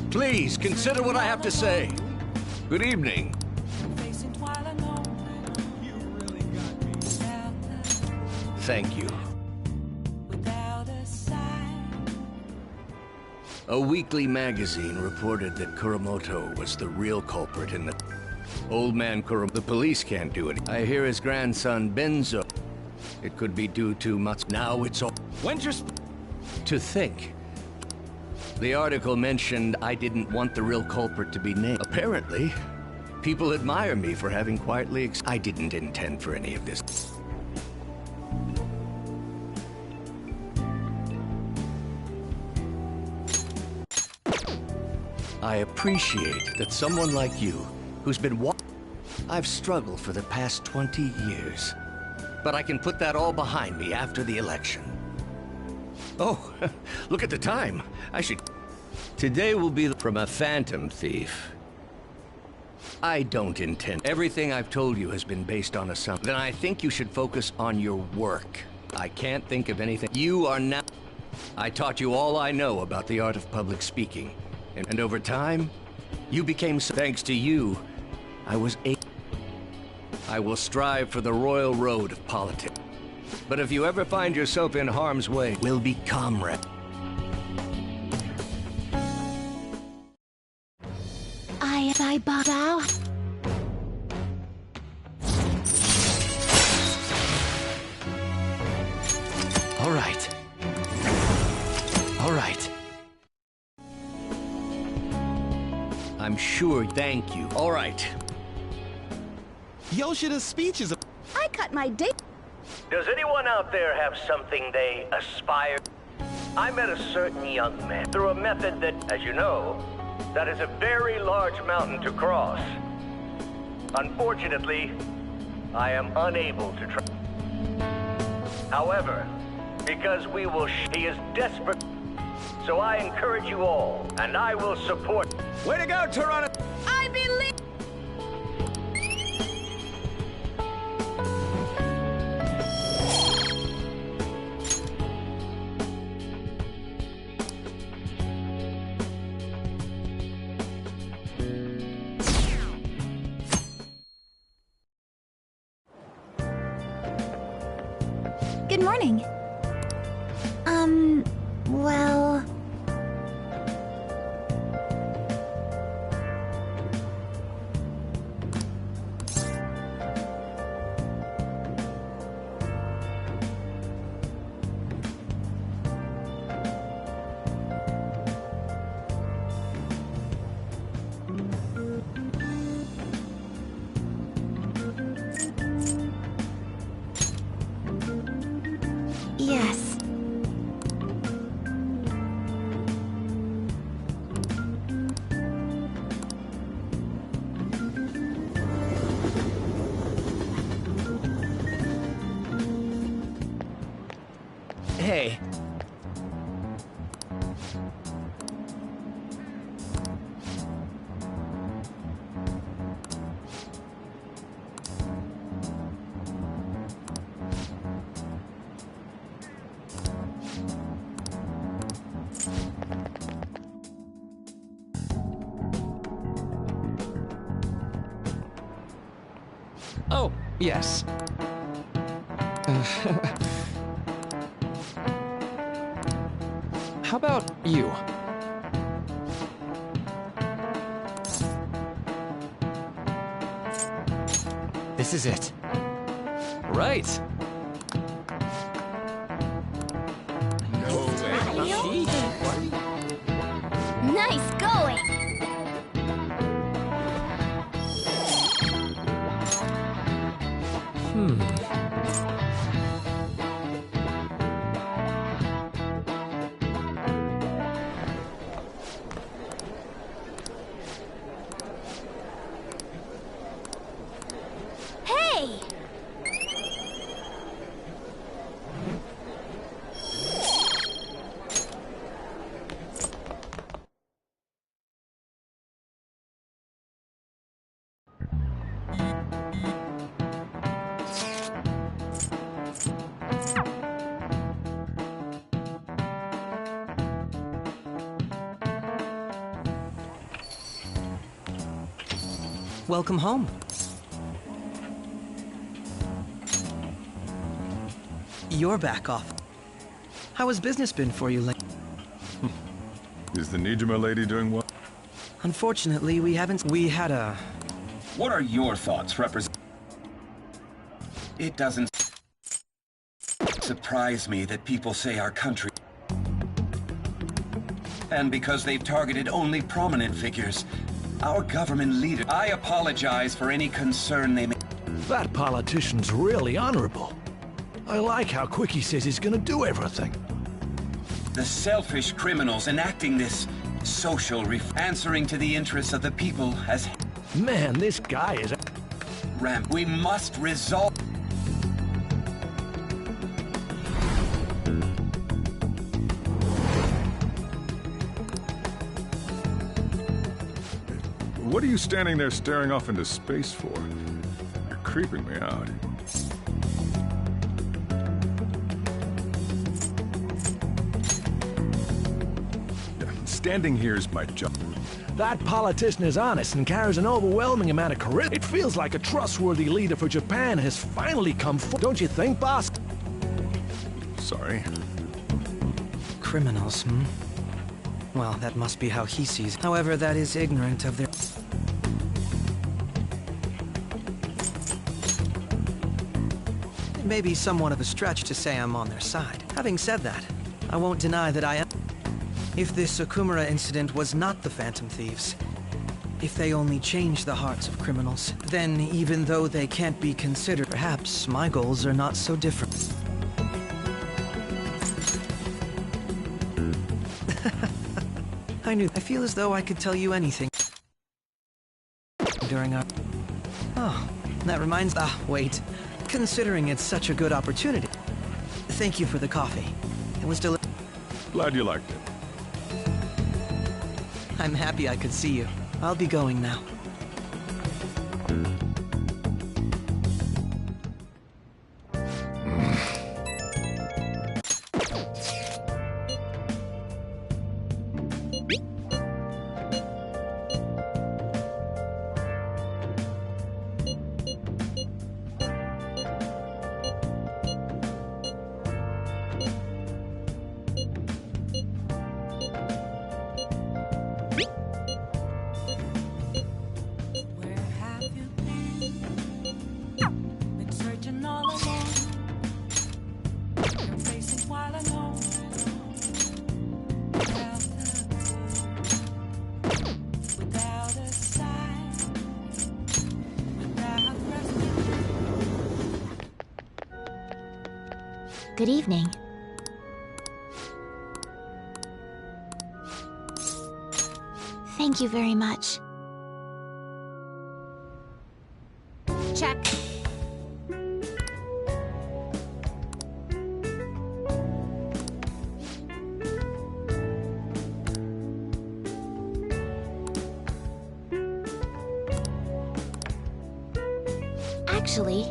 Please, consider what I have to say. Good evening. Thank you. A weekly magazine reported that Kuramoto was the real culprit in the... Old man Kuramoto... The police can't do it. I hear his grandson, Benzo. It could be due to Now it's all...
Winter's...
To think. The article mentioned I didn't want the real culprit to be named. Apparently, people admire me for having quietly I didn't intend for any of this. I appreciate that someone like you, who's been I've struggled for the past 20 years. But I can put that all behind me after the election. Oh, look at the time. I should... Today will be from a phantom thief. I don't intend... Everything I've told you has been based on assumption. Then I think you should focus on your work. I can't think of anything... You are now... I taught you all I know about the art of public speaking. And over time, you became... Thanks to you, I was able... I will strive for the royal road of politics. But if you ever find yourself in harm's way, we'll be comrades.
I bow down.
All right. All right. I'm sure. Thank you. All right.
Yoshida's speech is...
I cut my date.
Does anyone out there have something they aspire? I met a certain young man through a method that, as you know, that is a very large mountain to cross. Unfortunately, I am unable to try. However, because he is desperate, so I encourage you all, and I will support.
Way to go, Toronto!
I believe...
Good morning. Well...
Hey. Oh, yes. How about you? This is it. Right.
No way.
Nice going! Hey!
Welcome home. You're back off. How has business been for you lately?
Is the Nijima lady doing well?
Unfortunately, we haven't... We had a...
What are your thoughts, It doesn't surprise me that people say our country... And because they've targeted only prominent figures, our government leader... I apologize for any concern they may...
That politician's really honorable. I like how quick he says he's gonna do everything.
The selfish criminals enacting this social answering to the interests of the people as...
Man, this guy is...
Ramp, we must resolve...
What are you standing there staring off into space for? You're creeping me out. Standing here is my job.
That politician is honest and carries an overwhelming amount of charisma. It feels like a trustworthy leader for Japan has finally come forward. Don't you think, boss?
Sorry.
Criminals, hmm? Well, that must be how he sees it. However, that is ignorant of their... It may be somewhat of a stretch to say I'm on their side. Having said that, I won't deny that I am... If this Okumura incident was not the Phantom Thieves, if they only change the hearts of criminals, then even though they can't be considered, perhaps my goals are not so different. I feel as though I could tell you anything during our... Oh, that reminds... wait. Considering it's such a good opportunity. Thank you for the coffee. It was delicious.
Glad you liked it.
I'm happy I could see you. I'll be going now.
Good evening. Thank you very much.
actually.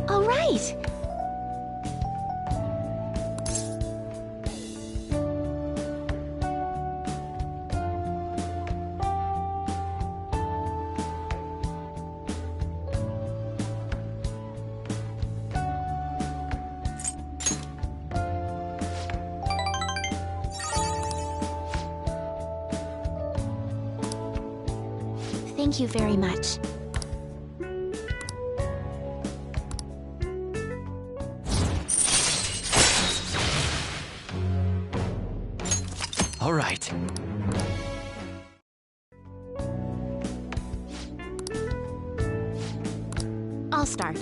All right. Thank you very much.
All right.
I'll start.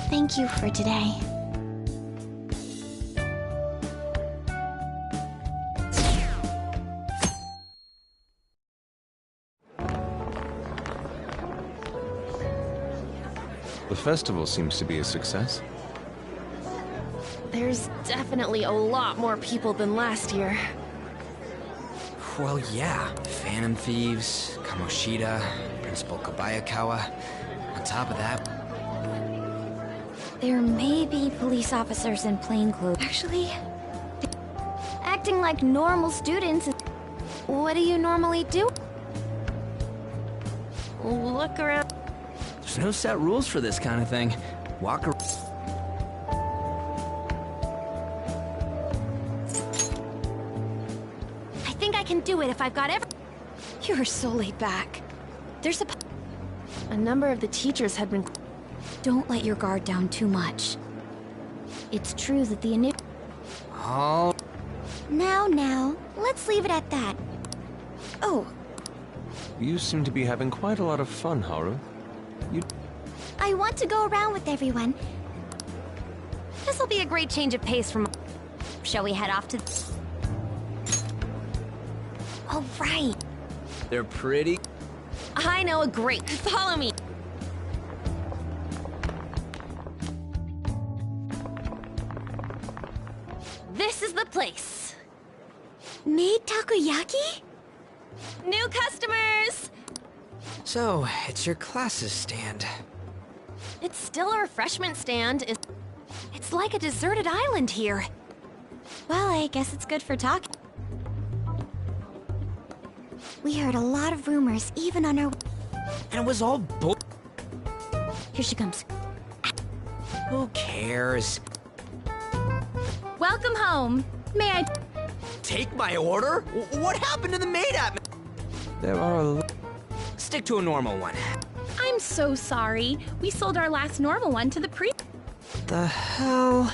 Thank you for today.
The festival seems to be a success.
There's definitely a lot more people than last year.
Well, yeah. Phantom Thieves, Kamoshida, Principal Kobayakawa. On top of that...
There may be police officers in plainclothes. Actually, acting like normal students.
What do you normally do?
Look around.
There's no set rules for this kind of thing. Walk around.
I think I can do it if I've got every...
You're so laid back. There's
a number of the teachers had been...
Don't let your guard down too much. It's true that the initial...
Oh...
Now, let's leave it at that. Oh.
You seem to be having quite a lot of fun, Haru.
I want to go around with everyone.
This'll be a great change of pace from... Shall we head off to...
All right.
They're pretty...
I know a great... Follow me. This is the place.
Made takoyaki?
New customers!
So, it's your class's stand.
It's still a refreshment stand.
It's like a deserted island here.
Well, I guess it's good for talking. We heard a lot of rumors, even on our...
And it was all bull...
Here she comes.
Who cares?
Welcome home. May I...
Take my order? What happened to the maid at me?
There are a...
Stick to a normal one.
I'm so sorry. We sold our last normal one to the
The hell?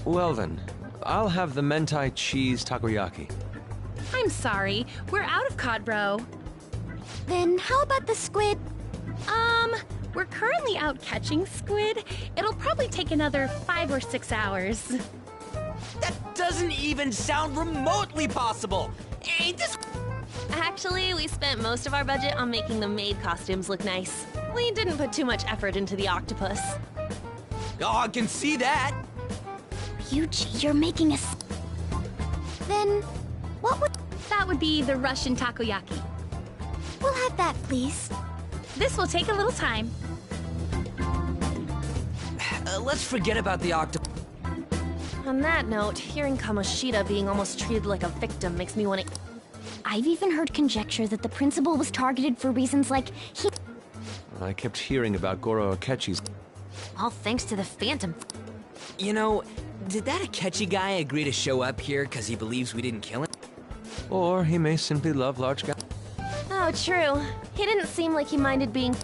Well then, I'll have the mentai cheese takoyaki.
I'm sorry. We're out of cod bro.
Then how about the squid?
We're currently out catching squid. It'll probably take another 5 or 6 hours.
That doesn't even sound remotely possible! Ain't this...
Actually, we spent most of our budget on making the maid costumes look nice. We didn't put too much effort into the octopus.
Oh, I can see that!
Ryuji, you're making us... Then, what would...
That would be the Russian takoyaki.
We'll have that, please.
This will take a little time.
Let's forget about the octopus.
On that note, hearing Kamoshida being almost treated like a victim makes me want to...
I've even heard conjecture that the principal was targeted for reasons like he...
I kept hearing about Goro Akechi's...
All thanks to the Phantom.
You know, did that Akechi guy agree to show up here because he believes we didn't kill him?
Or he may simply love large guys.
Oh, true. He didn't seem like he minded being...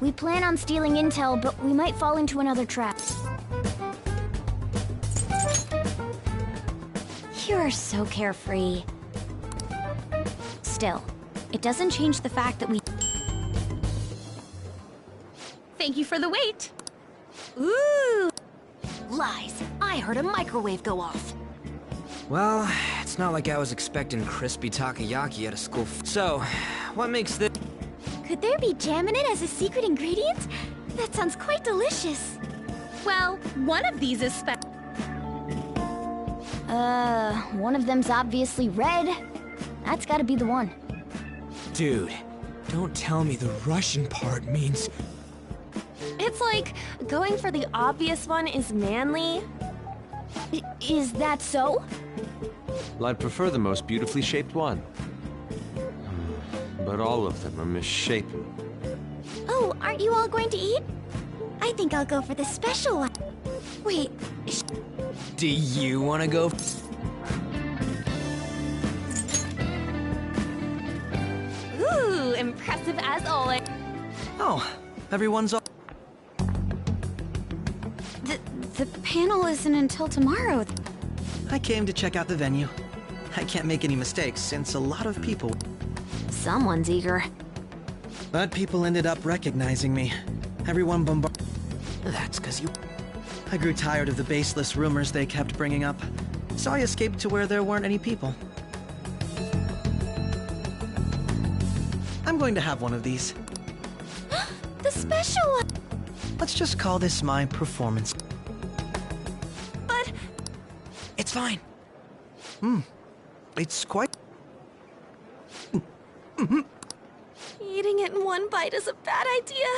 We plan on stealing intel, but we might fall into another trap. You're so carefree. Still, it doesn't change the fact that we...
Thank you for the wait.
Ooh! Lies. I heard a microwave go off.
Well, it's not like I was expecting crispy takoyaki at a school so, what makes this...
Could there be jam in it as a secret ingredient? That sounds quite delicious.
Well, one of these is
one of them's obviously red. That's gotta be the one.
Dude, don't tell me the Russian part means...
It's like, going for the obvious one is manly.
Is that so?
Well, I'd prefer the most beautifully shaped one. But all of them are misshapen.
Oh, aren't you all going to eat? I think I'll go for the special one. Wait,
Do you want to go?
Ooh, impressive as always.
Oh, everyone's all...
the panel isn't until tomorrow.
I came to check out the venue. I can't make any mistakes since a lot of people...
Someone's eager.
But people ended up recognizing me. Everyone bombarded...
That's because you...
I grew tired of the baseless rumors they kept bringing up, so I escaped to where there weren't any people. I'm going to have one of these.
The special one!
Let's just call this my performance.
But...
It's fine.
It's quite...
Eating it in one bite is a bad idea.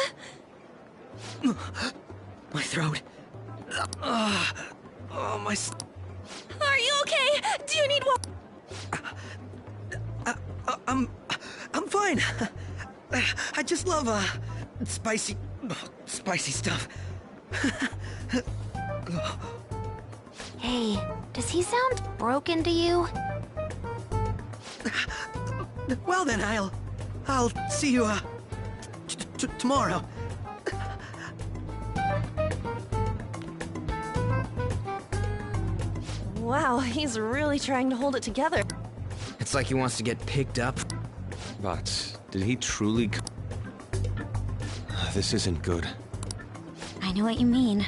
My throat. Oh, my...
Are you okay? Do you need one?
I'm fine. I just love, spicy stuff.
Hey, does he sound broken to you?
Well then, I'll see you, tomorrow.
Wow, he's really trying to hold it together.
It's like he wants to get picked up.
But did he truly... This isn't good.
I know what you mean.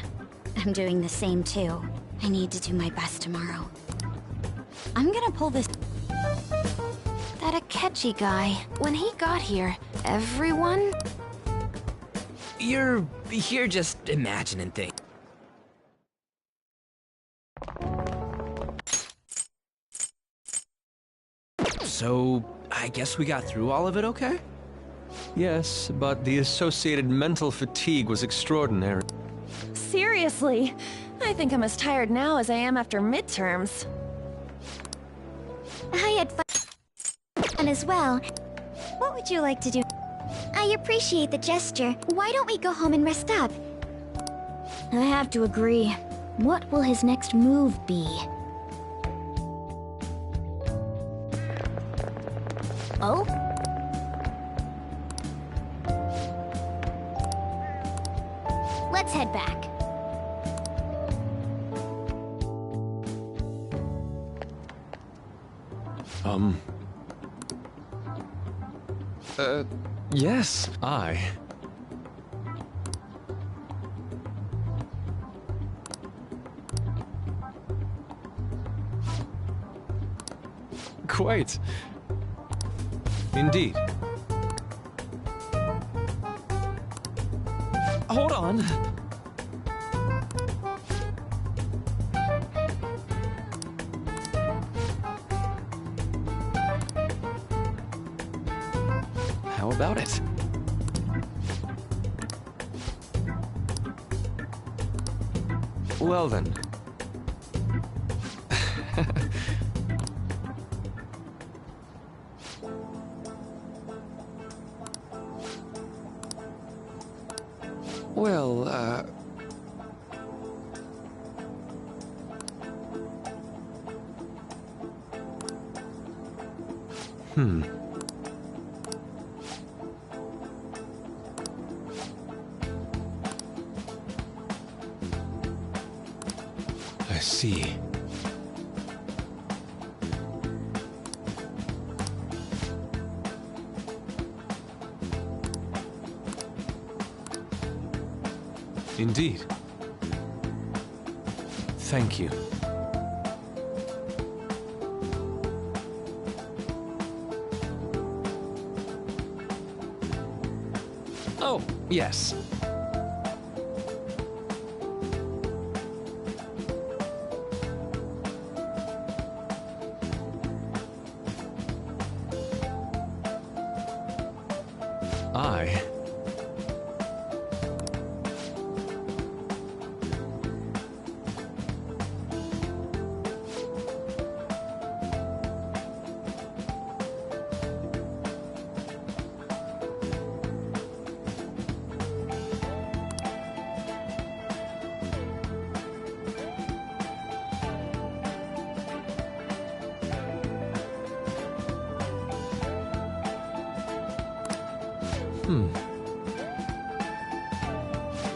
I'm doing the same too. I need to do my best tomorrow. I'm gonna pull this...
That Akechi guy. When he got here, everyone...
You're just imagining things. So, I guess we got through all of it okay?
Yes, but the associated mental fatigue was extraordinary.
Seriously, I think I'm as tired now as I am after midterms.
I had fun as well. What would you like to do? I appreciate the gesture. Why don't we go home and rest up? I have to agree. What will his next move be? Oh? Let's head back.
Yes, I... Quite. Indeed.
Hold on.
How about it? Well then. Well, see. Indeed. Thank you. Oh, yes. I...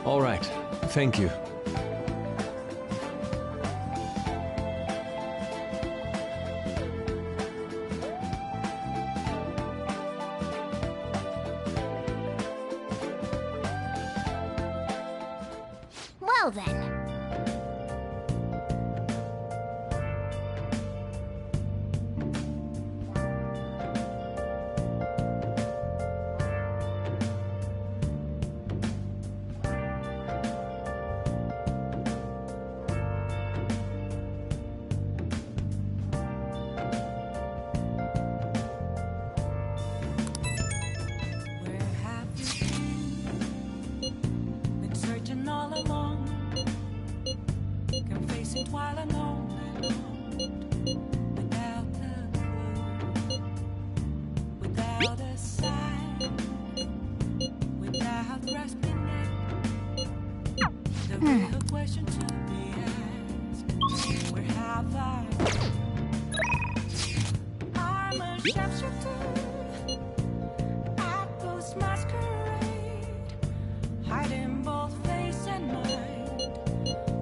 All right. Thank you.
Well then.
Been searching all along, can face it while alone, without a clue, without a sign, without grasping it. The real question to be asked: where have I? I'm a shapeshifter, I post masquerade, hiding both face and mind,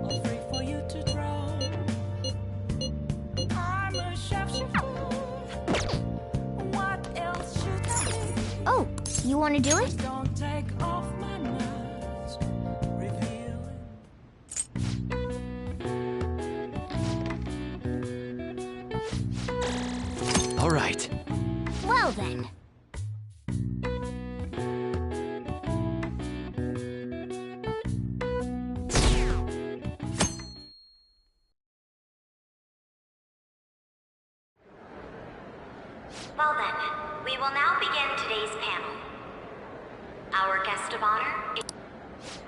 all free for you to draw. I'm a shapeshifter, what else should I be?
Oh, you want to do it?
Don't take off my mask, reveal
All right.
Well then.
Well then, we will now begin today's panel. Our guest of honor is...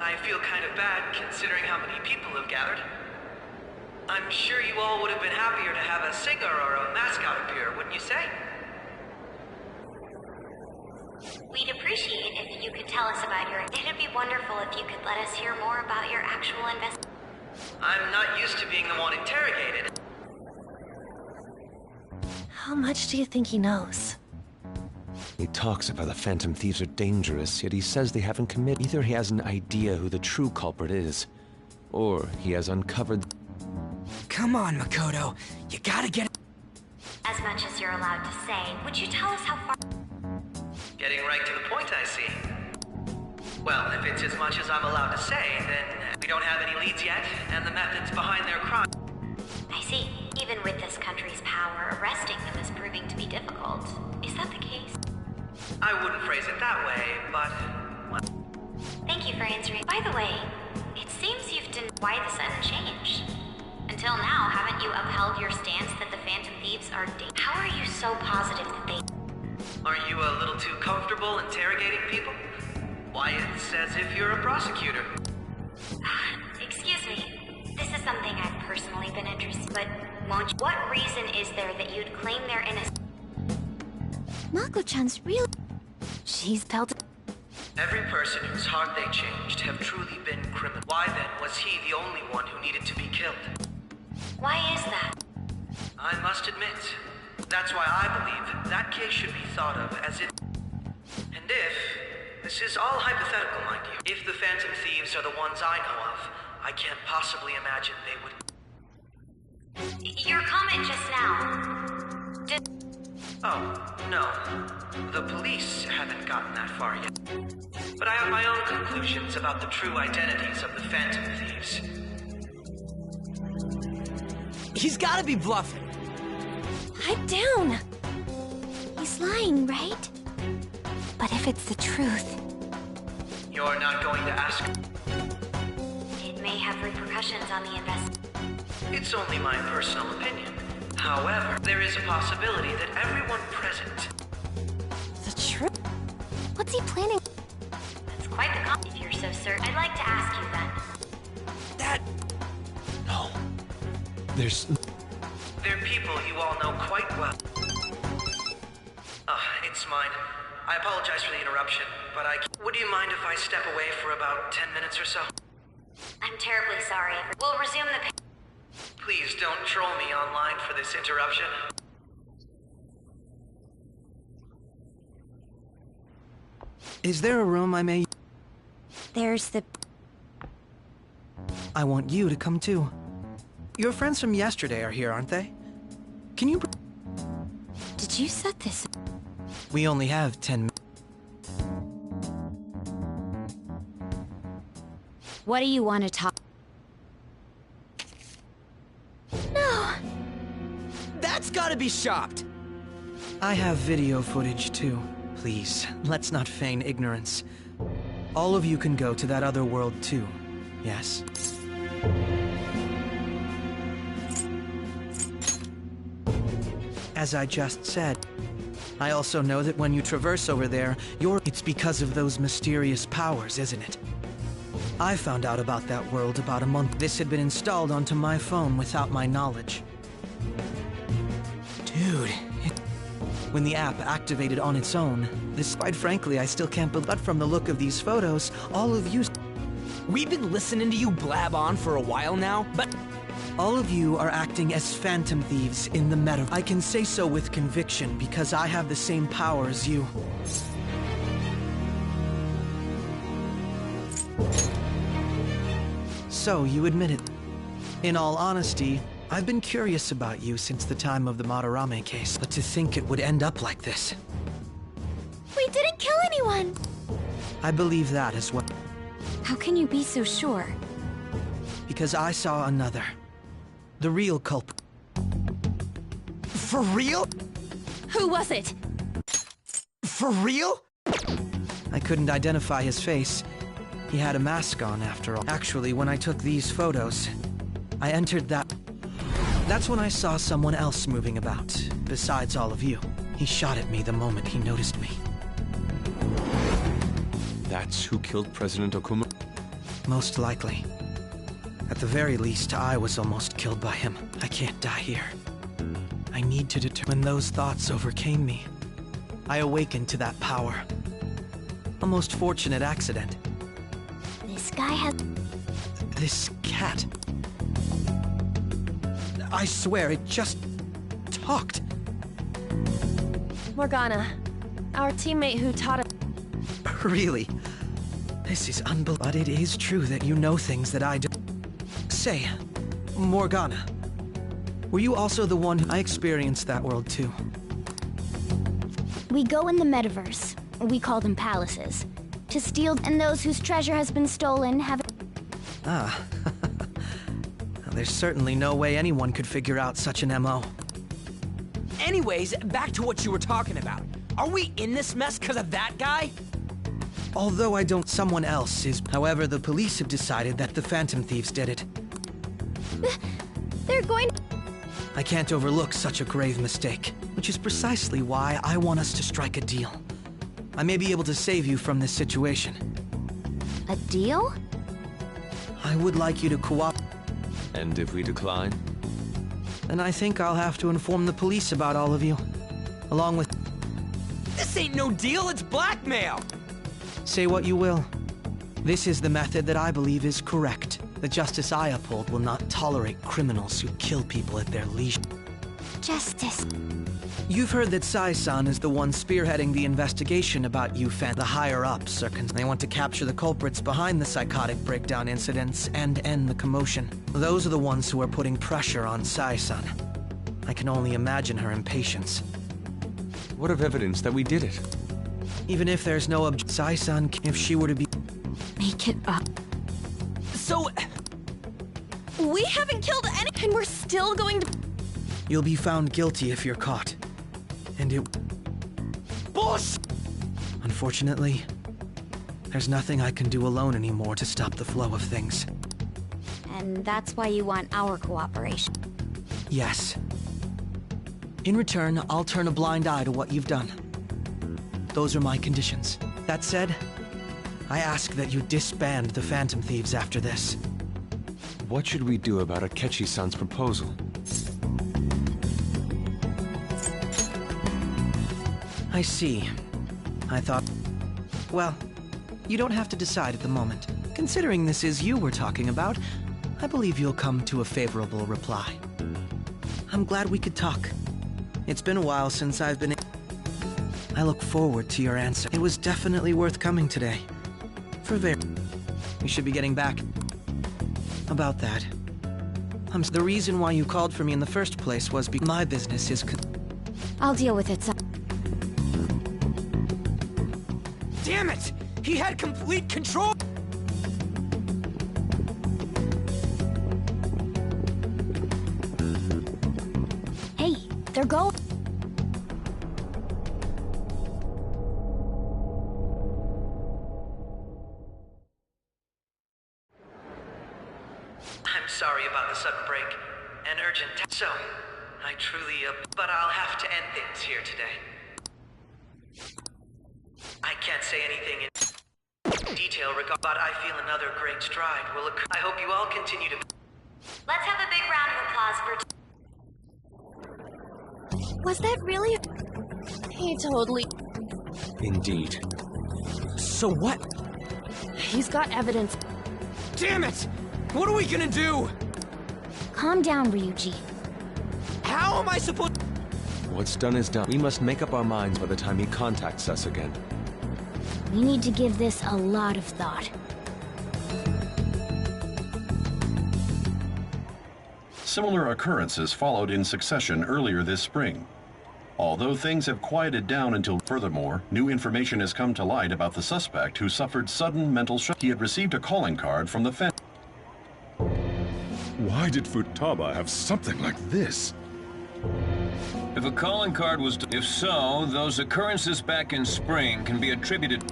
I feel kind of bad considering how many people have gathered. I'm sure you all would have been happier to have a singer or a mascot appear, wouldn't you say?
We'd appreciate if you could tell us about your... It'd be wonderful if you could let us hear more about your actual
I'm not used to being the one interrogated.
How much do you think he knows?
He talks about the Phantom Thieves are dangerous, yet he says they haven't committed. Either he has an idea who the true culprit is, or he has uncovered...
Come on, Makoto. You gotta get...
As much as you're allowed to say, would you tell us how far...
Getting right to the point, I see. Well, if it's as much as I'm allowed to say, then we don't have any leads yet, and the methods behind their crime...
I see. Even with this country's power, arresting them is proving to be difficult. Is that the case?
I wouldn't phrase it that way, but... well...
Thank you for answering. By the way, it seems you've denied why the sudden change. Until now, haven't you upheld your stance that the Phantom Thieves are How are you so positive that they...
Aren't you a little too comfortable interrogating people? Why, it's as if you're a prosecutor.
Excuse me. This is something I've personally been interested, but won't you... What reason is there that you'd claim their innocence?
Mako-chan's real...
She's pelted...
Every person whose heart they changed have truly been criminal. Why then was he the only one who needed to be killed?
Why is that?
I must admit, that's why I believe that case should be thought of as if... And if... This is all hypothetical, mind you. If the Phantom Thieves are the ones I know of, I can't possibly imagine they would...
Your comment just now. Did...
Oh, no. The police haven't gotten that far yet. But I have my own conclusions about the true identities of the Phantom Thieves.
He's gotta be bluffing.
Pipe down! He's lying, right? But if it's the truth...
You're not going to ask?
It may have repercussions on the invest.
It's only my personal opinion. However, there is a possibility that everyone present...
The truth? What's he planning?
That's quite the if you're so certain. I'd like to ask you then.
That...
No. There's...
They're people you all know quite well. It's mine. I apologize for the interruption, but would you mind if I step away for about 10 minutes or so?
I'm terribly sorry. We'll resume the...
Please don't troll me online for this interruption.
Is there a room I may...
There's the...
I want you to come too. Your friends from yesterday are here, aren't they? Can you...
Did you set this?
We only have 10 minutes.
What do you want to talk? No!
That's gotta be shopped!
I have video footage too. Please, let's not feign ignorance. All of you can go to that other world too, yes? As I just said, I also know that when you traverse over there, it's because of those mysterious powers, isn't it? I found out about that world about a month. This had been installed onto my phone without my knowledge. Dude, when the app activated on its own, quite frankly, I still can't believe. But from the look of these photos, all of you...
We've been listening to you blab on for a while now, but...
All of you are acting as Phantom Thieves in the meta. I can say so with conviction because I have the same power as you. So, you admit it. In all honesty, I've been curious about you since the time of the Madarame case, but to think it would end up like this.
We didn't kill anyone!
I believe that as well.
How can you be so sure?
Because I saw another. The real culprit.
For real?
Who was it?
For real?
I couldn't identify his face. He had a mask on, after all. Actually, when I took these photos, I entered that... That's when I saw someone else moving about, besides all of you. He shot at me the moment he noticed me.
That's who killed President Okumura?
Most likely. At the very least, I was almost killed by him. I can't die here. I need to determine. When those thoughts overcame me, I awakened to that power. A most fortunate accident.
This guy has...
This cat. I swear, it just... talked.
Morgana, our teammate who taught us...
Really? This is unbelievable. But it is true that you know things that I do. Say, Morgana, were you also the one who... I experienced that world too.
We go in the metaverse. We call them palaces. To steal, and those whose treasure has been stolen have...
Ah. There's certainly no way anyone could figure out such an MO.
Anyways, back to what you were talking about. Are we in this mess because of that guy?
Although I don't, someone else is. However, the police have decided that the Phantom Thieves did it.
They're going...
I can't overlook such a grave mistake, which is precisely why I want us to strike a deal. I may be able to save you from this situation.
A deal?
I would like you to cooperate.
And if we decline?
Then I think I'll have to inform the police about all of you, along with...
This ain't no deal, it's blackmail!
Say what you will. This is the method that I believe is correct. The justice I uphold will not tolerate criminals who kill people at their leisure.
Justice.
You've heard that Sai-san is the one spearheading the investigation about you, The higher-ups are They want to capture the culprits behind the psychotic breakdown incidents and end the commotion. Those are the ones who are putting pressure on Sai-san. I can only imagine her impatience.
What of evidence that we did it?
Even if there's no Sai-san, if she were to be...
Make it up.
So... we haven't killed any, and we're still going to...
You'll be found guilty if you're caught. And it...
Bullshit!
Unfortunately, there's nothing I can do alone anymore to stop the flow of things.
And that's why you want our cooperation.
Yes. In return, I'll turn a blind eye to what you've done. Those are my conditions. That said, I ask that you disband the Phantom Thieves after this.
What should we do about Akechi-san's proposal?
I see. I thought... Well, you don't have to decide at the moment. Considering this is you we're talking about, I believe you'll come to a favorable reply. I'm glad we could talk. It's been a while since I've been... I look forward to your answer. It was definitely worth coming today. We should be getting back. About that. The reason why you called for me in the first place was because my business is...
I'll deal with it,
Damn it! He had complete control!
Hey, they're going...
I'm sorry about the sudden break. An urgent so, I truly... but I'll have to end things here today. I can't say anything in detail but I feel another great stride will occur. I hope you all continue to...
Let's have a big round of applause for...
Was that really...
He totally...
Indeed.
So what?
He's got evidence.
Damn it! What are we gonna do?
Calm down, Ryuji.
How am I supposed...
What's done is done. We must make up our minds by the time he contacts us again.
We need to give this a lot of thought.
Similar occurrences followed in succession earlier this spring. Although things have quieted down until furthermore, new information has come to light about the suspect who suffered sudden mental shock. He had received a calling card from the Phantom. Why did Futaba have something like this?
If a calling card was... If so, those occurrences back in spring can be attributed...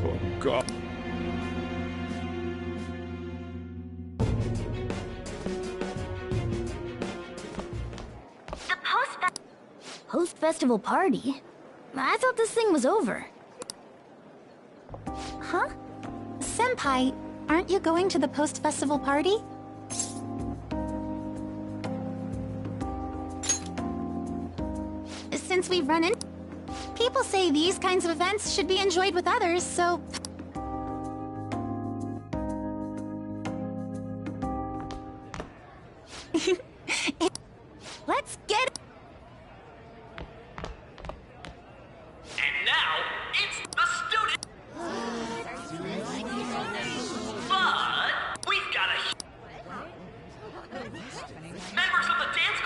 Oh, God.
The
Post-festival party? I thought this thing was over.
Huh? Senpai, aren't you going to the post-festival party? Since we've run in... People say these kinds of events should be enjoyed with others, so... Let's get...
And now, it's the student... But... we've got a... members of the dance...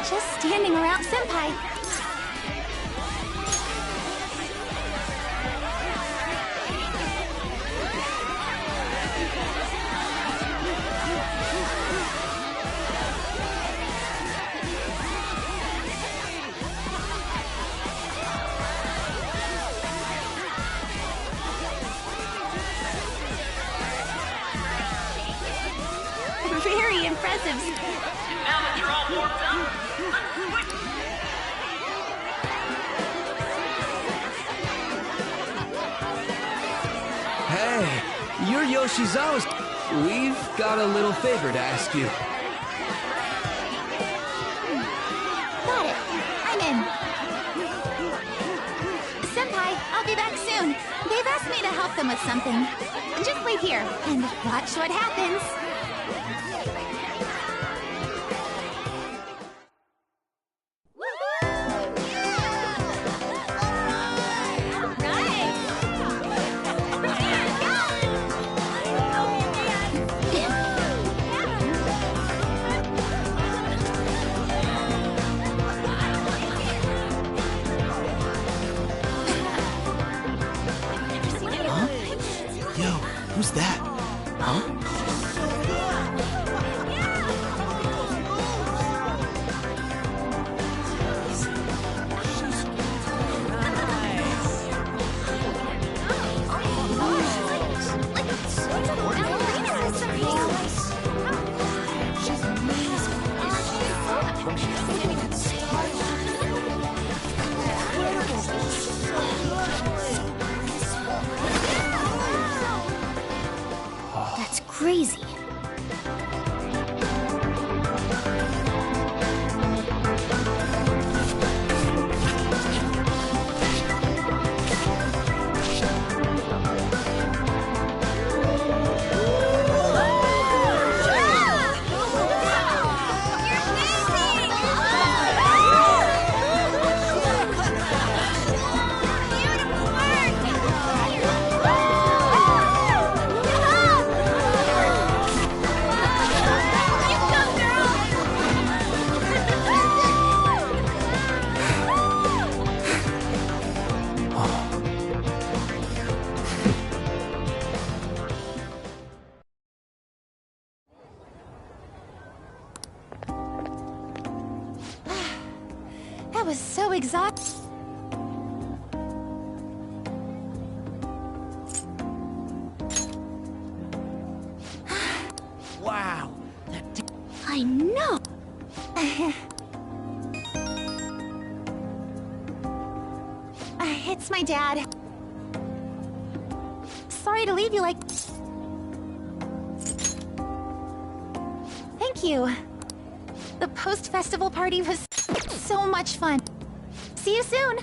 Just standing around, Senpai. Very impressive.
Now that you're all warmed up,
Hey, you're
Yoshizawa's... We've got a little favor to ask you.
Got it. I'm in. Senpai, I'll be back soon. They've asked me to help them with something. Just wait here and watch what happens.
Who's that? Huh?
That's crazy.
That was so exhausting.
Wow.
I know. It's my dad. Sorry to leave you like... Thank you. The post-festival party was so much fun. See you soon.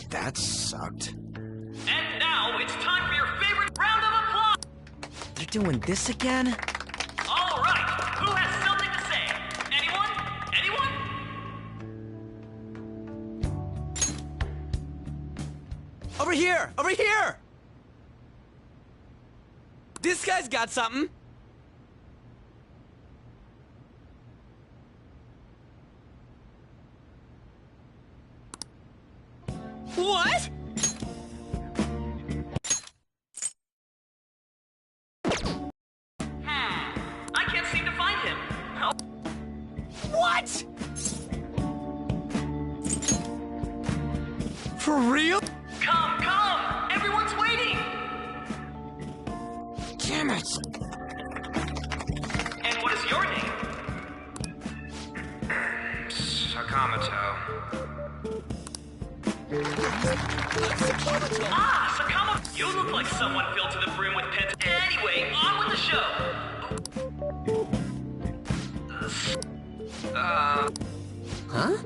That sucked.
And now it's time for your favorite round of applause!
They're doing this again?
All right, who has something to say? Anyone? Anyone?
Over here! Over here! This guy's got something. What?
I can't seem to find him.
What? For real?
Come! Everyone's waiting!
Damn it!
And what is your name?
Sakamoto.
Ah, Sakamoto! You look like someone filled to the brim with pent. Anyway, on with the show!
Huh?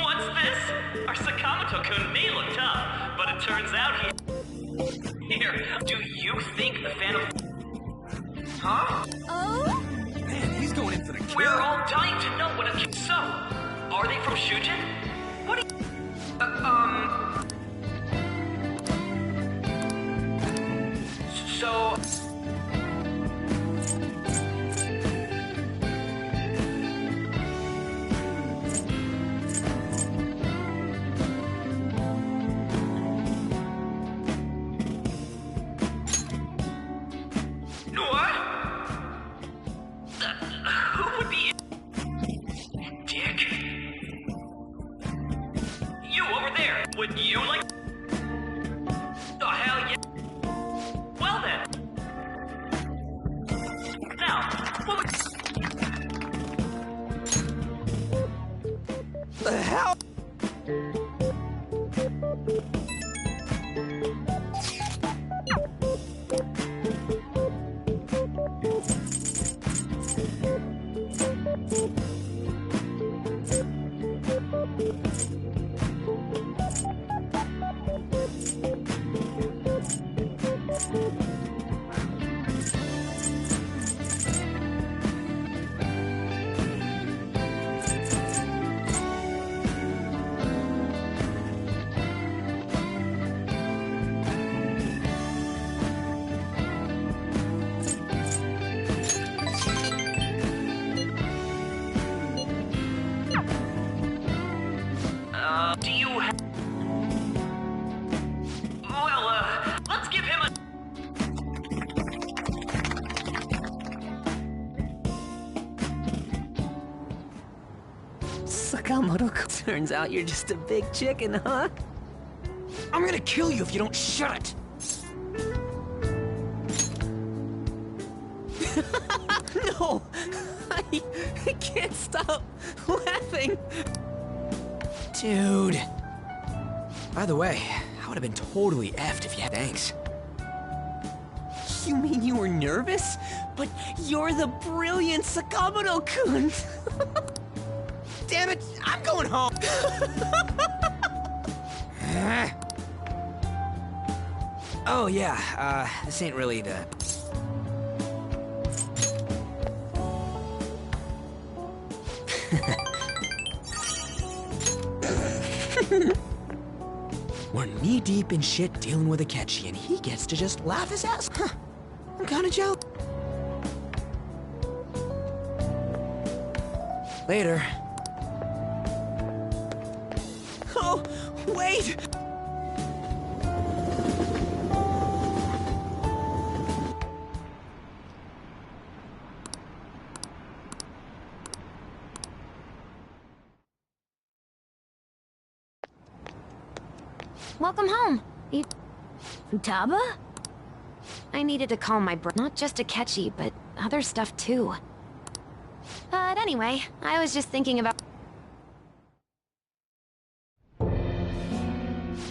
What's this? Our Sakamoto-kun may look tough, but it turns out he... Here, do you think the Phantom... Huh?
Oh?
Man, he's going in for the kill.
We're all dying to know what a... So, are they from Shujin? What do you... So... What? Who would be... Dick? You over there, would you like... Oh, hell yeah. Well then. Now, what would...
The hell?
Do you have... Well, let's give him a...
Sakamoto, turns out you're just a big chicken, huh? I'm gonna kill you if you don't shut it! No! I can't stop laughing! Dude. By the way, I would have been totally effed if you had... Thanks. You mean you were nervous? But you're the brilliant Sakamoto-kun! Damn it, I'm going home! Oh yeah, this ain't really the... We're knee-deep in shit dealing with Akechi, and he gets to just laugh his ass. Huh. I'm kinda jealous. Later. Oh, wait!
Welcome home. Futaba? I needed to calm my not just Akechi, but other stuff too. But anyway, I was just thinking about...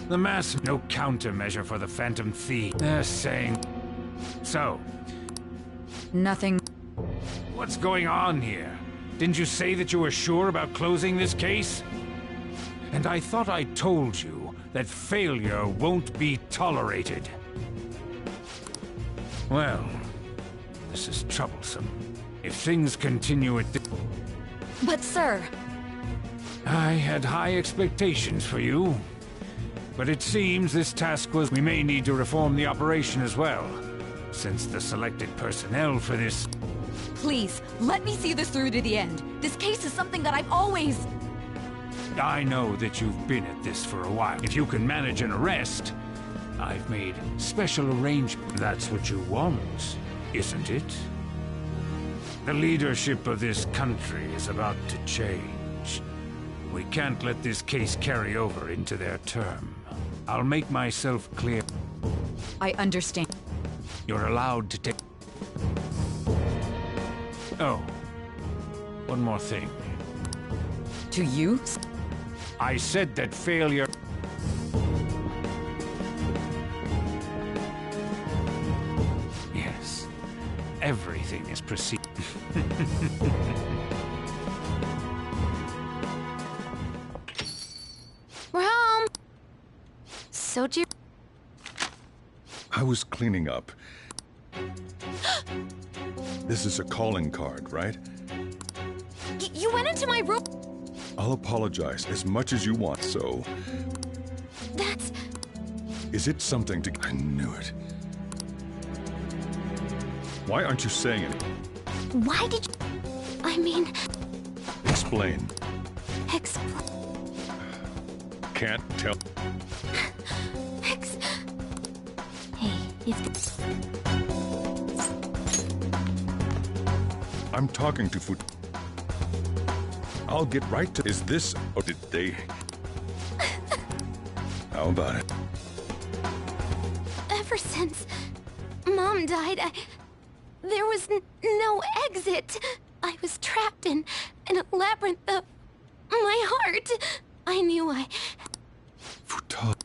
The mass no countermeasure for the Phantom Thief. They're saying... So...
Nothing.
What's going on here? Didn't you say that you were sure about closing this case? And I thought I told you that failure won't be tolerated. Well, this is troublesome. If things continue at this...
But sir...
I had high expectations for you. But it seems this task was... We may need to reform the operation as well, since the selected personnel for this...
Please, let me see this through to the end. This case is something that I've always...
I know that you've been at this for a while. If you can manage an arrest, I've made special arrangements. That's what you want, isn't it? The leadership of this country is about to change. We can't let this case carry over into their term. I'll make myself clear.
I understand.
You're allowed to take... Oh, one more thing.
To you?
I said that failure... Yes, everything is proceeding.
We're home! Soju...
I was cleaning up. This is a calling card, right?
You went into my room.
I'll apologize as much as you want, so...
That's...
Is it something to... I knew it. Why aren't you saying it?
Why did you... I mean...
Explain.
Explain...
Can't tell.
Hey, if...
I'm talking to Foot. I'll get right to... Is this... Or did they... How about it?
Ever since Mom died, there was no exit. I was trapped in a labyrinth of my heart. I knew I...
Futab.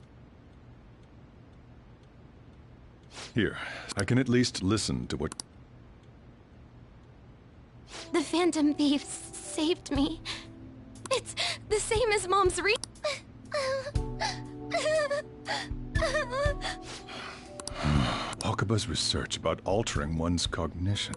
Here, I can at least listen to what...
The Phantom Thieves saved me. It's the same as Mom's
Wakaba's research about altering one's cognition.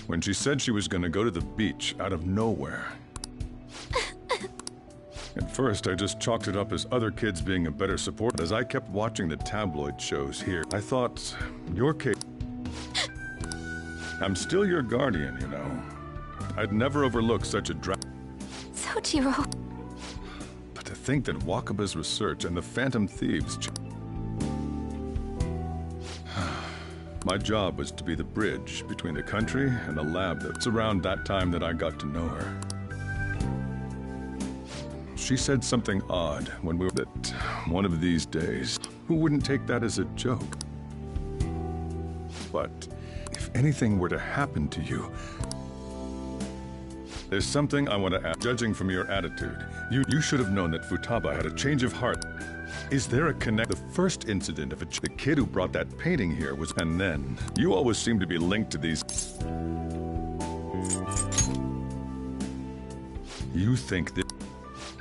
When she said she was going to go to the beach out of nowhere. At first, I just chalked it up as other kids being a better support. As I kept watching the tabloid shows here, I thought, your case... I'm still your guardian, you know. I'd never overlook such a
Sojiro.
But to think that Wakaba's research and the Phantom Thieves... My job was to be the bridge between the country and the lab. That's around that time that I got to know her. She said something odd when we were that one of these days. Who wouldn't take that as a joke? But if anything were to happen to you, there's something I want to ask. Judging from your attitude, you should have known that Futaba had a change of heart. Is there a connect? The first incident of the kid who brought that painting here was, and then you always seem to be linked to these. You think that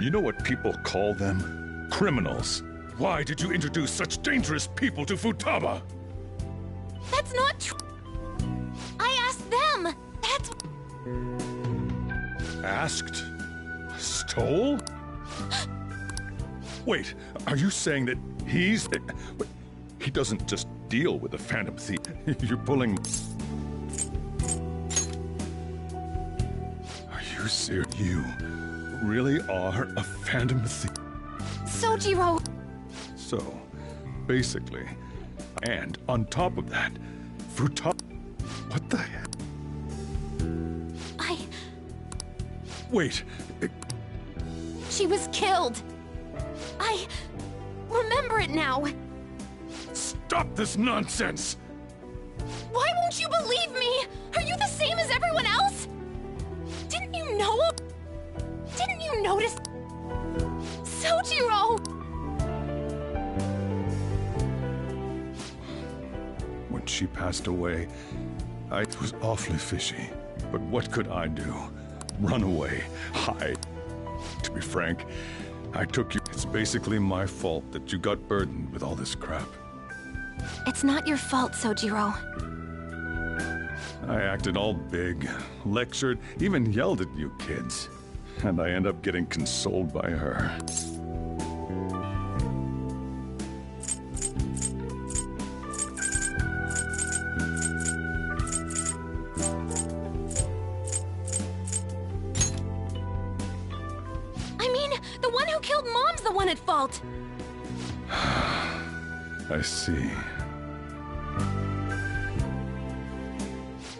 you know what people call them? Criminals. Why did you introduce such dangerous people to Futaba?
That's not true. I asked them. That's...
Asked? Stole? Wait, are you saying that he's... He doesn't just deal with the Phantom Thief. You're pulling... Are you serious? You really are a Phantom Thief?
Sojiro!
So, basically, and on top of that, Futaba... What the heck? Wait.
She was killed. I remember it now.
Stop this nonsense!
Why won't you believe me? Are you the same as everyone else? Didn't you know? Didn't you notice? Sojiro!
When she passed away, it was awfully fishy. But what could I do? Run away, hide. To be frank, I took you. It's basically my fault that you got burdened with all this crap.
It's not your fault, Sojiro.
I acted all big, lectured, even yelled at you kids. And I end up getting consoled by her.
At fault.
I see.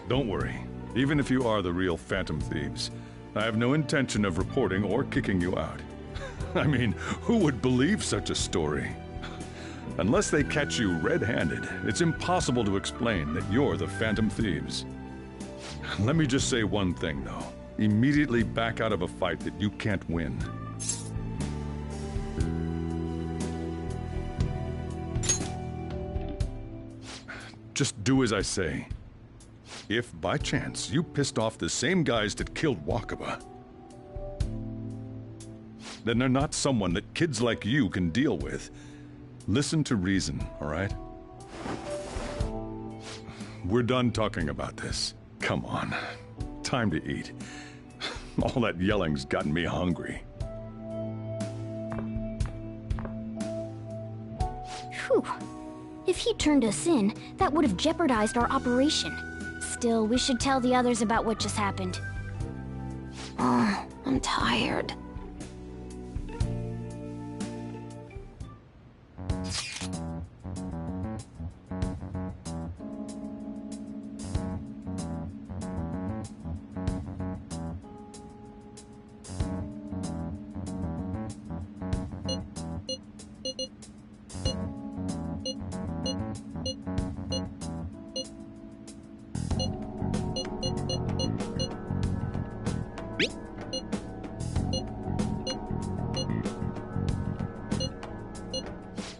Don't worry. Even if you are the real Phantom Thieves, I have no intention of reporting or kicking you out. I mean, who would believe such a story? Unless they catch you red-handed, it's impossible to explain that you're the Phantom Thieves. Let me just say one thing, though. Immediately back out of a fight that you can't win. Just do as I say. If, by chance, you pissed off the same guys that killed Wakaba, then they're not someone that kids like you can deal with. Listen to reason, all right? We're done talking about this. Come on. Time to eat. All that yelling's gotten me hungry.
Whew. If he turned us in, that would have jeopardized our operation. Still, we should tell the others about what just happened. Oh, I'm tired.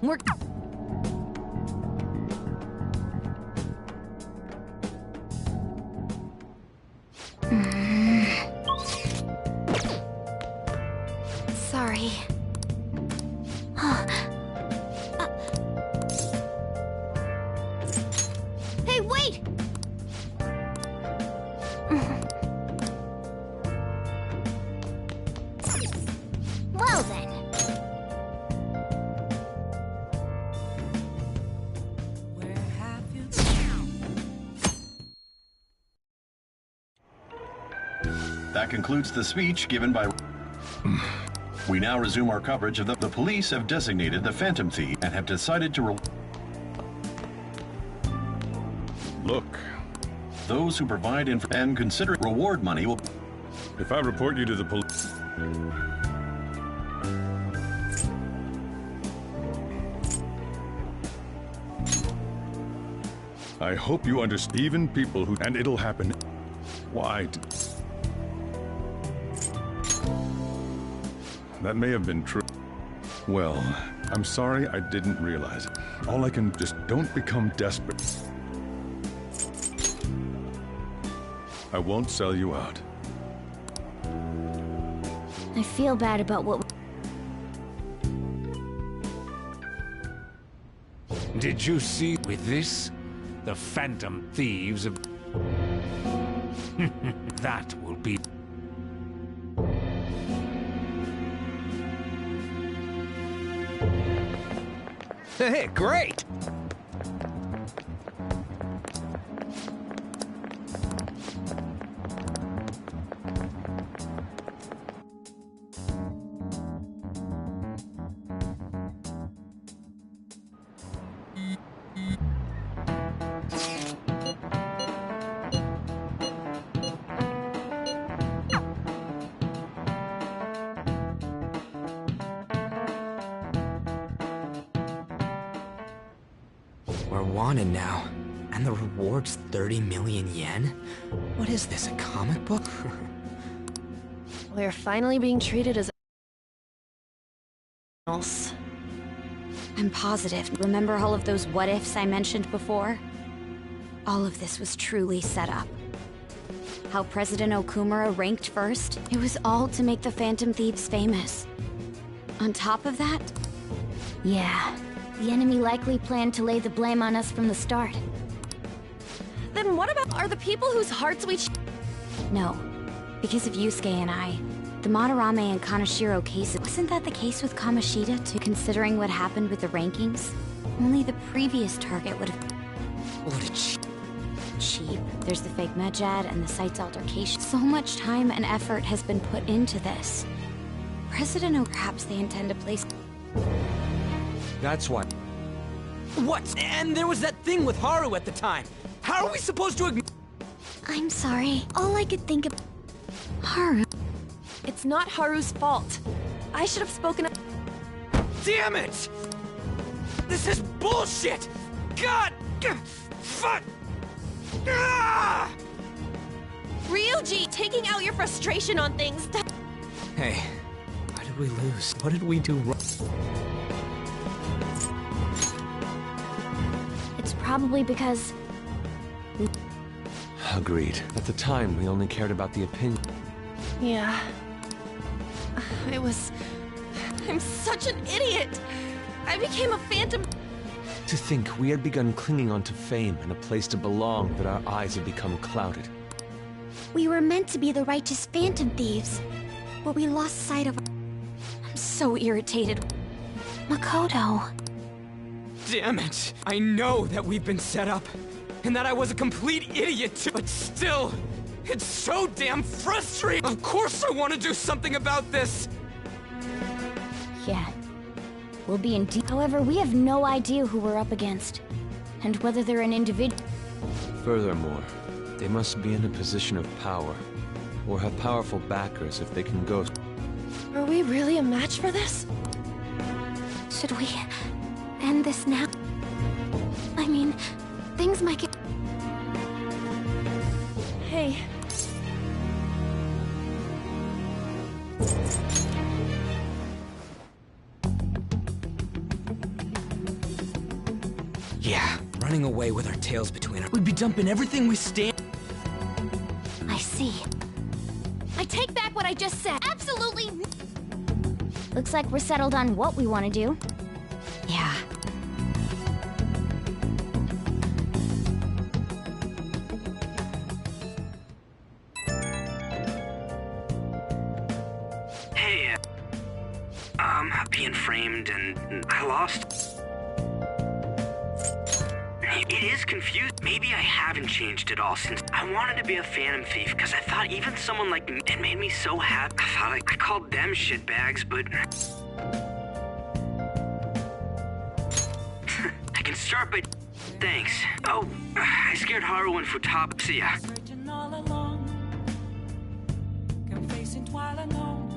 We're...
Sorry.
Hey, wait!
Well then.
That concludes the speech given by... We now resume our coverage of the police have designated the Phantom Thief and have decided to...
Look.
Those who provide and consider reward money will...
If I report you to the police... I hope you understand. Even people who... And it'll happen. Why? That may have been true. Well, I'm sorry I didn't realize it. All I can... Just don't become desperate. I won't sell you out.
I feel bad about what...
Did you see with this? The Phantom Thieves of... That will be...
Hey, great! We're wanted now, and the reward's 30 million yen? What is this, a comic book?
We're finally being treated as...
I'm positive. Remember all of those what-ifs I mentioned before? All of this was truly set up. How President Okumura ranked first, it was all to make the Phantom Thieves famous. On top of that, yeah, the enemy likely planned to lay the blame on us from the start.
Then what about... Are the people whose hearts we...
No, because of Yusuke and I. The Madarame and Kaneshiro cases... Wasn't that the case with Kamoshida too? Considering what happened with the rankings? Only the previous target would have...
What a
cheap. There's the fake Medjad and the site's altercation. So much time and effort has been put into this. President O... Perhaps they intend to place...
That's why... What? And there was that thing with Haru at the time. How are we supposed to...
I'm sorry. All I could think of... Haru...
It's not Haru's fault. I should have spoken up.
Damn it! This is bullshit! God! Fuck! Ah!
Ryuji, taking out your frustration on things...
Hey, why did we lose? What did we do wrong?
It's probably because...
Agreed. At the time, we only cared about the opinion.
Yeah. It was
I'm such an idiot! I became a phantom...
To think we had begun clinging onto fame and a place to belong, that our eyes had become clouded.
We were meant to be the righteous phantom thieves, but we lost sight of...
I'm so irritated.
Makoto.
Damn it! I know that we've been set up, and that I was a complete idiot too, but still, it's so damn frustrating! Of course I want to do something about this!
Yeah. We'll be in deep... However, we have no idea who we're up against, and whether they're an individual...
Furthermore, they must be in a position of power, or have powerful backers if they can go...
Are we really a match for this?
Should we end this now? I mean, things might get...
Hey.
Yeah, running away with our tails between us. We'd be dumping everything we stand...
I see.
I take back what I just said. Absolutely.
Looks like we're settled on what we want to do.
Yeah.
Hey, being framed and I lost. It is confused. Maybe I haven't changed at all since I wanted to be a phantom thief because I thought even someone like me, it made me so happy. I thought I called them shitbags, but I can start by thanks. Oh, I scared Haru and Futaba. See ya.
Searching all along, confessing while alone.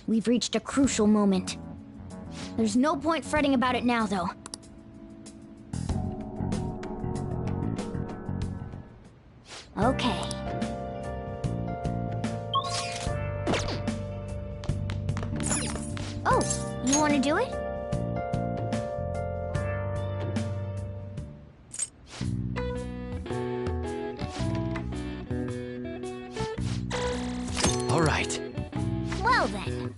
We've reached a crucial moment. There's no point fretting about it now, though. Okay. Oh, you want to do it?
All right.
Well then.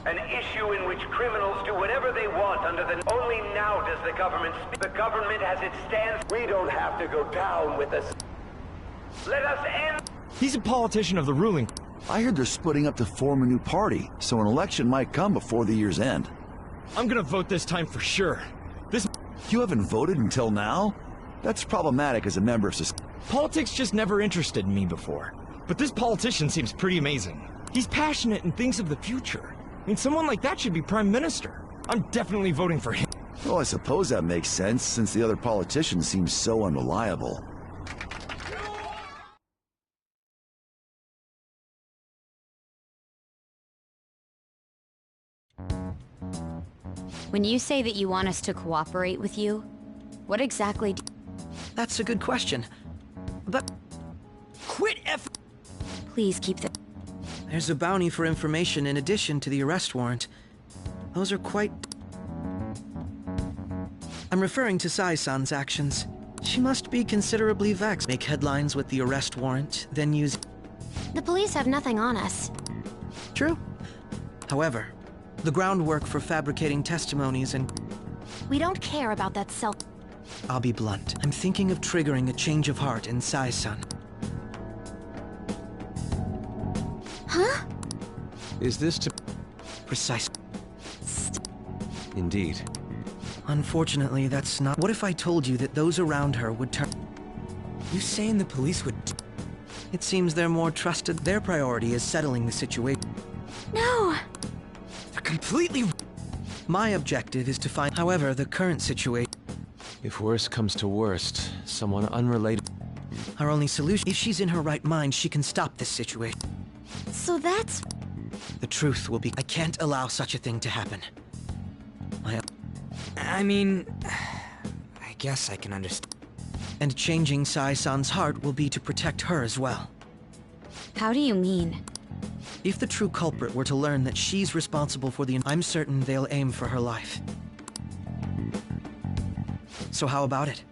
An issue in which criminals do whatever they want under the... Only now does the government speak. The government has its stance. We don't have to go down with us. Let us end...
He's a politician of the ruling. I heard they're splitting up to form a new party, so an election might come before the year's end.
I'm gonna vote this time for sure.
You haven't voted until now? That's problematic as a member of society.
Politics just never interested me before. But this politician seems pretty amazing. He's passionate and thinks of the future. I mean, someone like that should be prime minister. I'm definitely voting for him.
Well, I suppose that makes sense, since the other politicians seem so unreliable.
When you say that you want us to cooperate with you, what exactly do...
That's a good question. But...
Quit F...
Please keep the...
There's a bounty for information in addition to the arrest warrant. Those are quite... I'm referring to Sai-san's actions. She must be considerably vexed. Make headlines with the arrest warrant, then use...
The police have nothing on us.
True. However, the groundwork for fabricating testimonies and...
We don't care about that self...
I'll be blunt. I'm thinking of triggering a change of heart in Sai-san.
Huh?
Is this to...
Precise.
Indeed.
Unfortunately, that's not... What if I told you that those around her would turn...
You saying the police would...
It seems they're more trusted. Their priority is settling the situation.
No!
They're completely...
My objective is to find... However, the current situation...
If worst comes to worst, someone unrelated...
Our only solution... If she's in her right mind, she can stop this situation.
So that's...
The truth will be... I can't allow such a thing to happen.
I mean...
guess I can understand. And changing Sai-san's heart will be to protect her as well.
How do you mean?
If the true culprit were to learn that she's responsible for the... I'm certain they'll aim for her life. So how about it?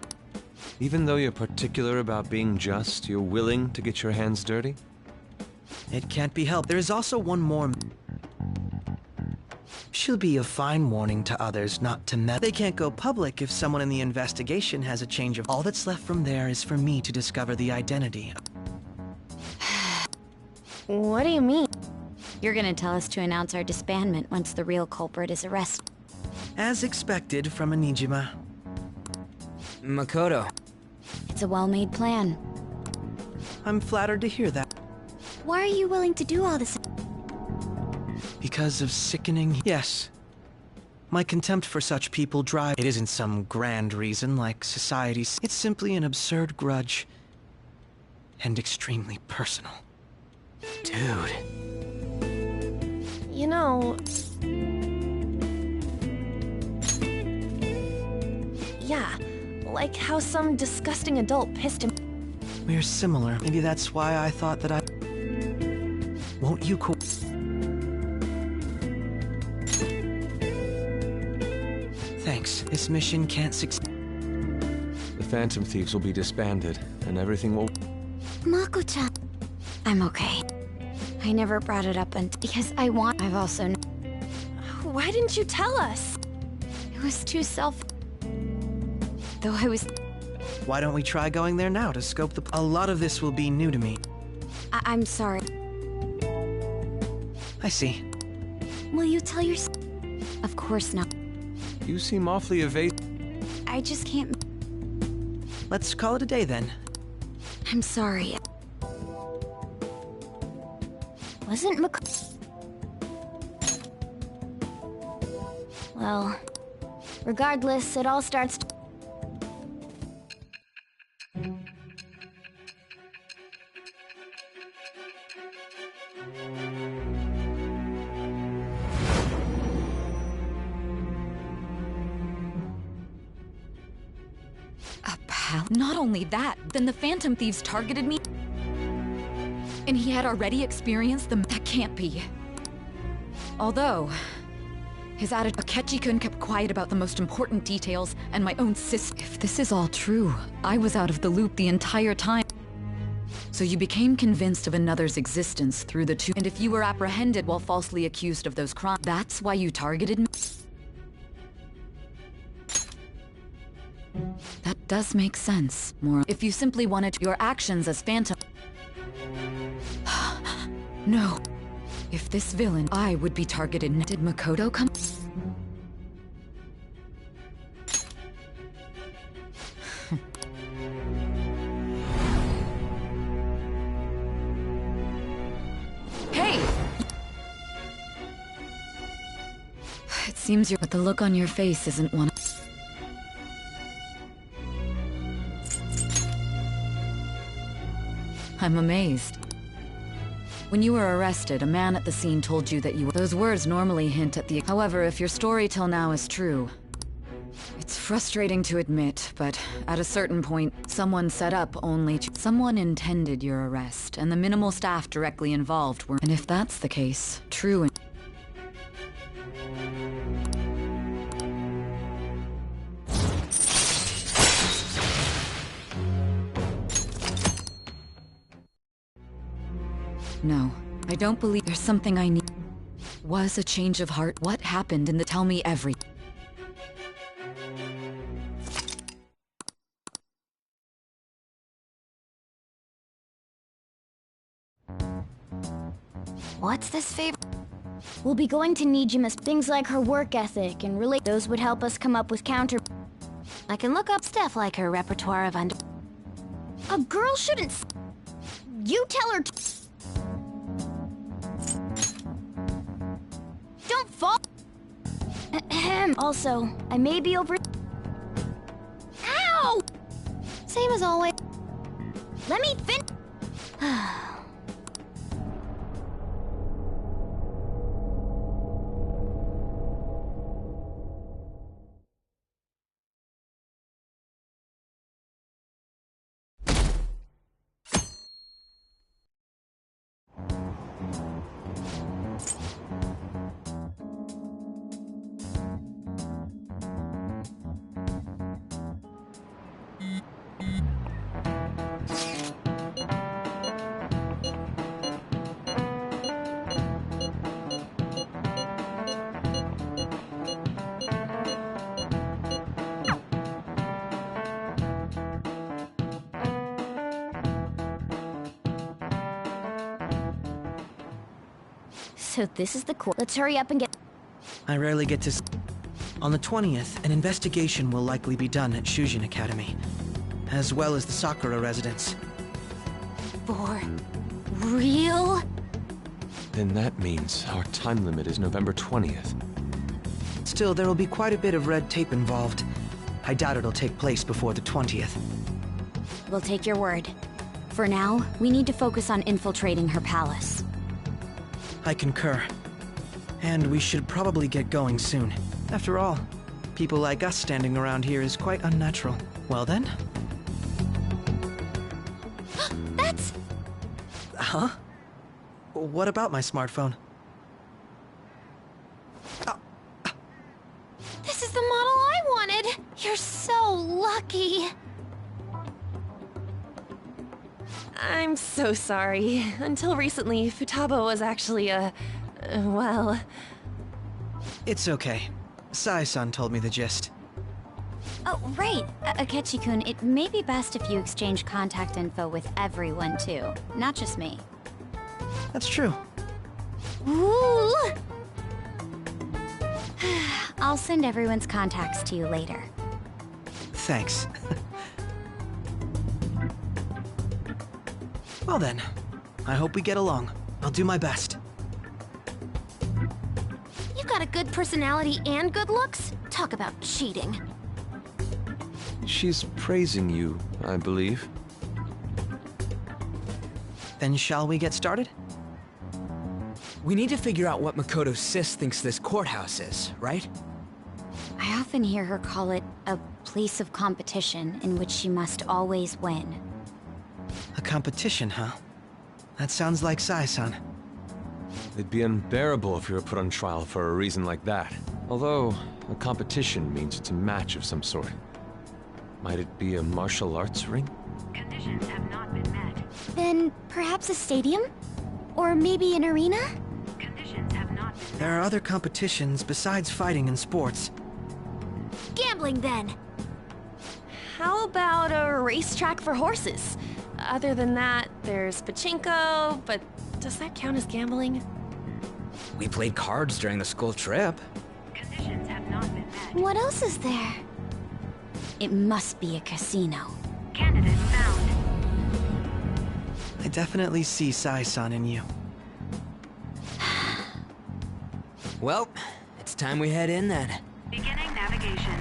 Even though you're particular about being just, you're willing to get your hands dirty?
It can't be helped. There is also one more. She'll be a fine warning to others not to meddle. They can't go public if someone in the investigation has a change of... All that's left from there is for me to discover the identity.
What do you mean? You're gonna tell us to announce our disbandment once the real culprit is arrested.
As expected from a Nijima.
Makoto.
It's a well-made plan.
I'm flattered to hear that.
Why are you willing to do all this?
Because of sickening... Yes. My contempt for such people drive... It isn't some grand reason like society's... It's simply an absurd grudge. And extremely personal. Dude.
You know... Yeah, like how some disgusting adult pissed him.
We're similar. Maybe that's why I thought that I... Won't you Thanks. This mission can't succeed.
The Phantom Thieves will be disbanded, and everything will...
Mako-chan.
I'm okay. I never brought it up because I've also...
Why didn't you tell us?
It was too Though I was...
Why don't we try going there now to scope the... A lot of this will be new to me.
I'm sorry.
I see.
Will you tell your...
Of course not.
You seem awfully evasive.
I just can't...
Let's call it a day then.
I'm sorry.
Wasn't Well, regardless, it all starts...
Not only that, then the Phantom Thieves targeted me. And he had already experienced them. That can't be. Although, his attitude... Akechi-kun kept quiet about the most important details, and my own sister... If this is all true, I was out of the loop the entire time. So you became convinced of another's existence through the two... And if you were apprehended while falsely accused of those crimes, that's why you targeted me? That does make sense, more... If you simply wanted your actions as Phantom... No. If this villain, I would be targeted. Did Makoto come? Hey! It seems but the look on your face isn't one... I'm amazed. When you were arrested, a man at the scene told you that you were... Those words normally hint at the... However, if your story till now is true... It's frustrating to admit, but at a certain point, someone set up only to... Someone intended your arrest, and the minimal staff directly involved were... And if that's the case, true... No, I don't believe there's something I need. Was a change of heart. What happened in the... Tell me every...
What's this favor? We'll be going to Nijima's things like her work ethic and relate. Those would help us come up with counter...
I can look up stuff like her repertoire of under...
A girl shouldn't... You tell her to... Don't fall... Ahem. Also, I may be over... Ow! Same as always. Let me fin... So this is the core. Let's hurry up and get...
I rarely get to... On the 20th, an investigation will likely be done at Shujin Academy, as well as the Sakura residence.
For real?
Then that means our time limit is November 20th.
Still, there will be quite a bit of red tape involved. I doubt it'll take place before the 20th.
We'll take your word. For now, we need to focus on infiltrating her palace.
I concur. And we should probably get going soon. After all, people like us standing around here is quite unnatural. Well then?
That's...
Huh? What about my smartphone?
This is the model I wanted! You're so lucky!
I'm so sorry. Until recently, Futaba was actually well...
It's okay. Sai-san told me the gist.
Oh, right. Akechi-kun, it may be best if you exchange contact info with everyone, too. Not just me.
That's true.
Ooh! I'll send everyone's contacts to you later.
Thanks. Well then, I hope we get along. I'll do my best.
You've got a good personality and good looks? Talk about cheating.
She's praising you, I believe.
Then shall we get started?
We need to figure out what Makoto Sis thinks this courthouse is, right?
I often hear her call it a place of competition in which she must always win.
A competition, huh? That sounds like Sai-san.
It'd be unbearable if you were put on trial for a reason like that. Although, a competition means it's a match of some sort. Might it be a martial arts ring?
Conditions have not been met.
Then perhaps a stadium? Or maybe an arena?
Conditions have not been met.
There are other competitions besides fighting and sports.
Gambling, then!
How about a racetrack for horses? Other than that, there's pachinko, but does that count as gambling?
We played cards during the school trip.
Conditions have not been met.
What else is there?
It must be a casino.
Candidate found.
I definitely see Sai-san in you.
Well, it's time we head in then.
Beginning navigation.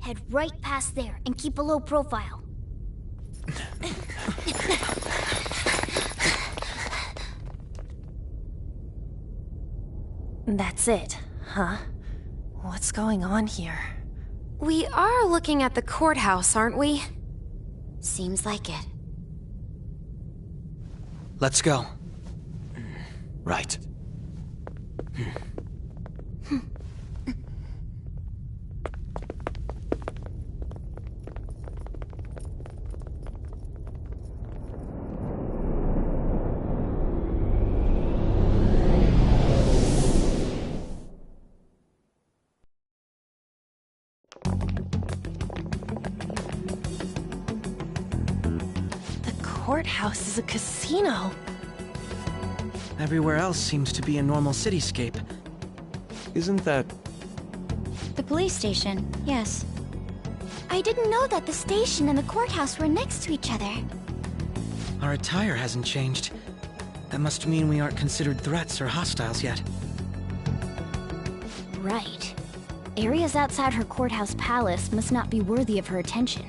Head right past there and keep a low profile.
That's it, huh? What's going on here?
We are looking at the courthouse, aren't we?
Seems like it.
Let's go.
Right.
Courthouse is a casino.
Everywhere else seems to be a normal cityscape.
Isn't that...
The police station, yes.
I didn't know that the station and the courthouse were next to each other.
Our attire hasn't changed. That must mean we aren't considered threats or hostiles yet.
Right. Areas outside her courthouse palace must not be worthy of her attention.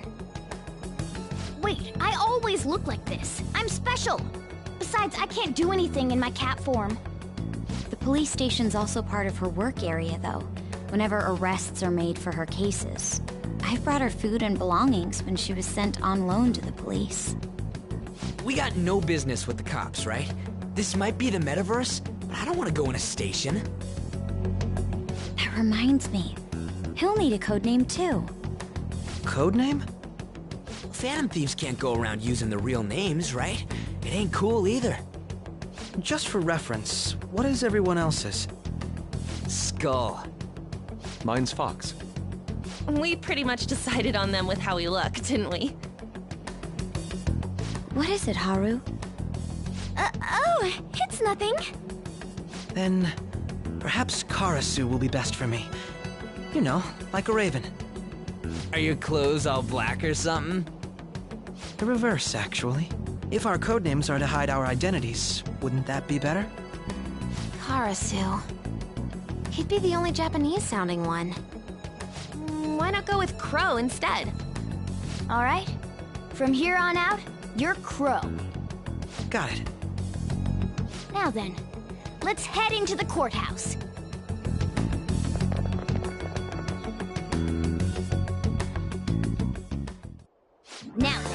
Wait, I always look like this. I'm special. Besides, I can't do anything in my cat form.
The police station's also part of her work area, though, whenever arrests are made for her cases. I brought her food and belongings when she was sent on loan to the police.
We got no business with the cops, right? This might be the metaverse, but I don't want to go in a station.
That reminds me. He'll need a code name, too.
Code name?
Phantom Thieves can't go around using the real names, right? It ain't cool either.
Just for reference, what is everyone else's?
Skull.
Mine's Fox.
We pretty much decided on them with how we look, didn't we?
What is it, Haru?
Oh, it's nothing.
Then perhaps Karasu will be best for me. You know, like a raven.
Are your clothes all black or something?
The reverse, actually. If our codenames are to hide our identities, wouldn't that be better?
Karasu. He'd be the only Japanese-sounding one.
Why not go with Crow instead?
All right. From here on out, you're Crow.
Got it.
Now then, let's head into the courthouse. Now then.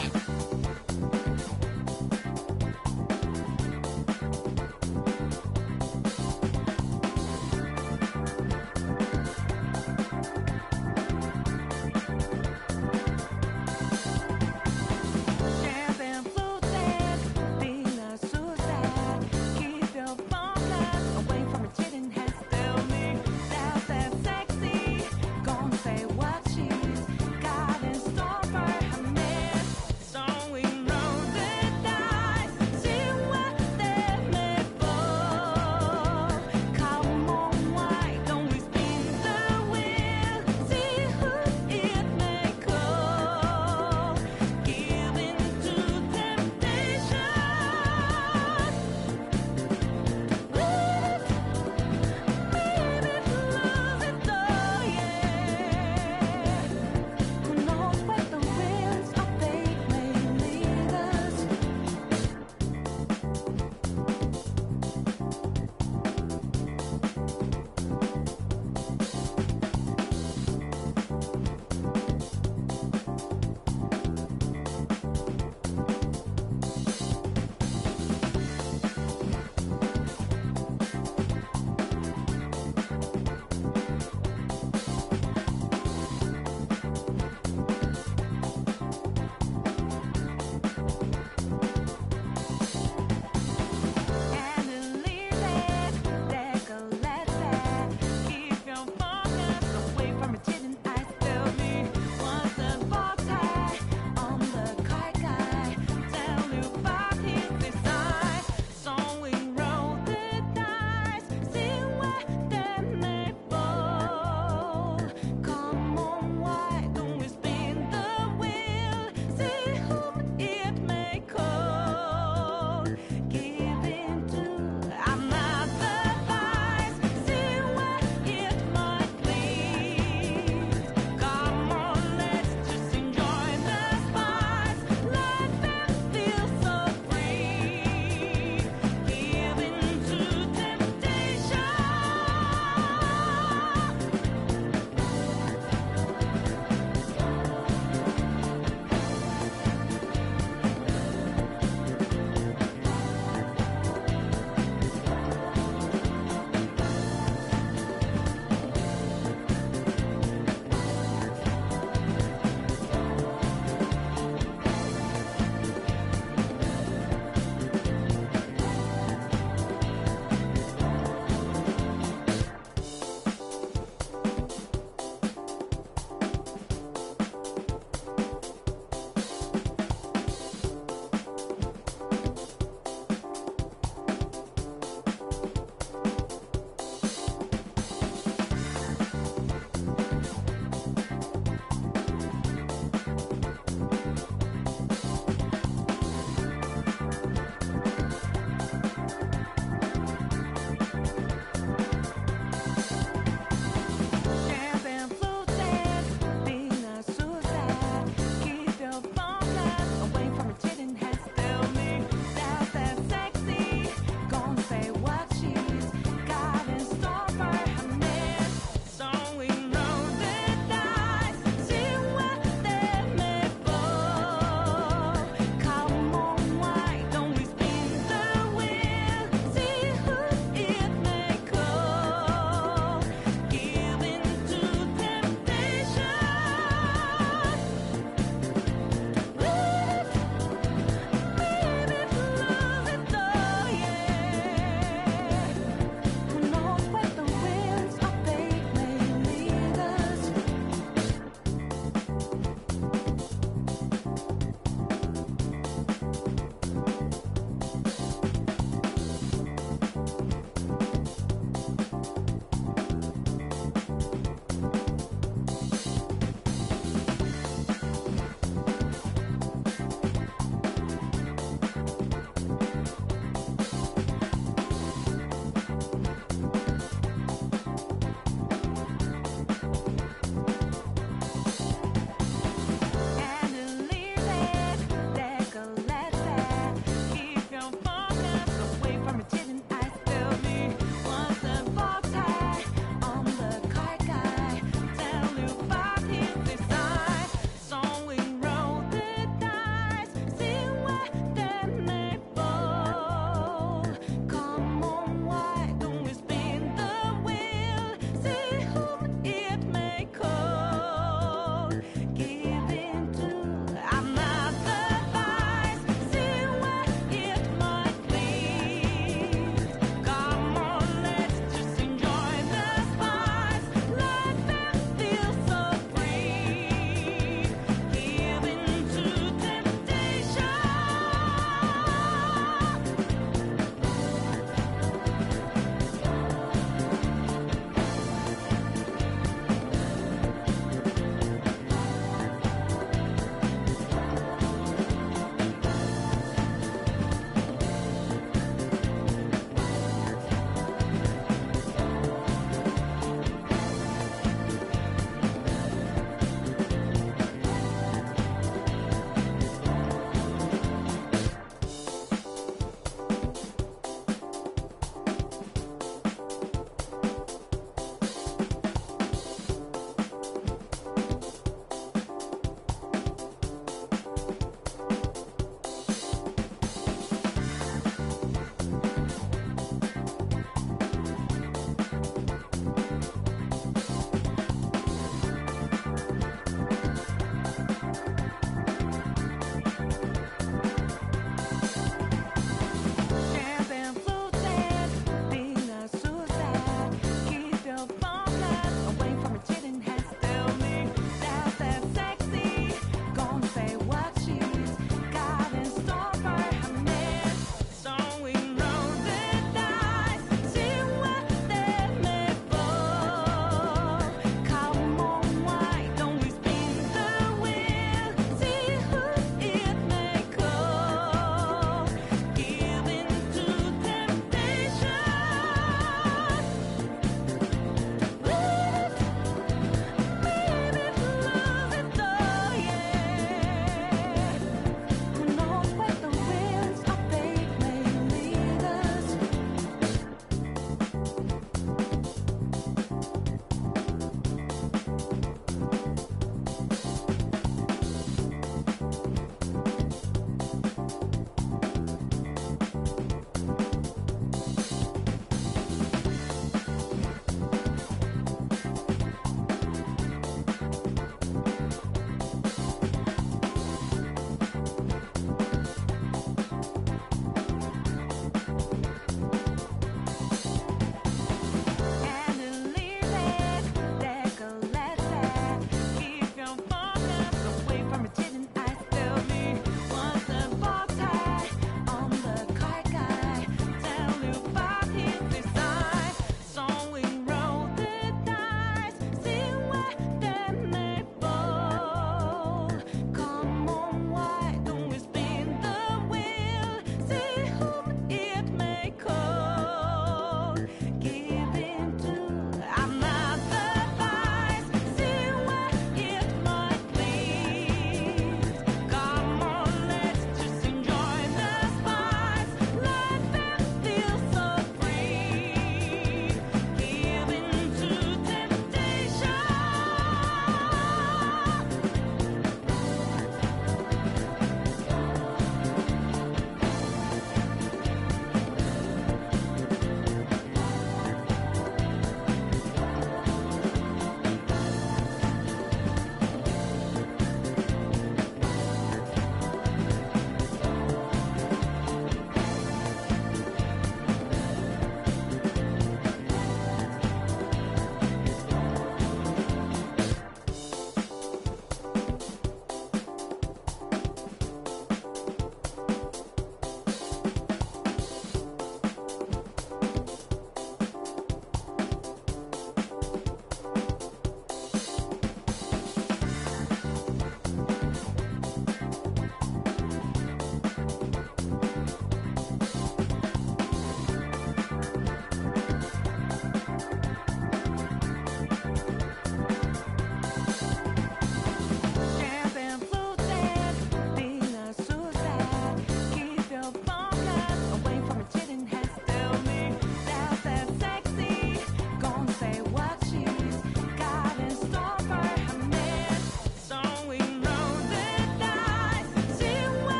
Keep your phone away from a chit and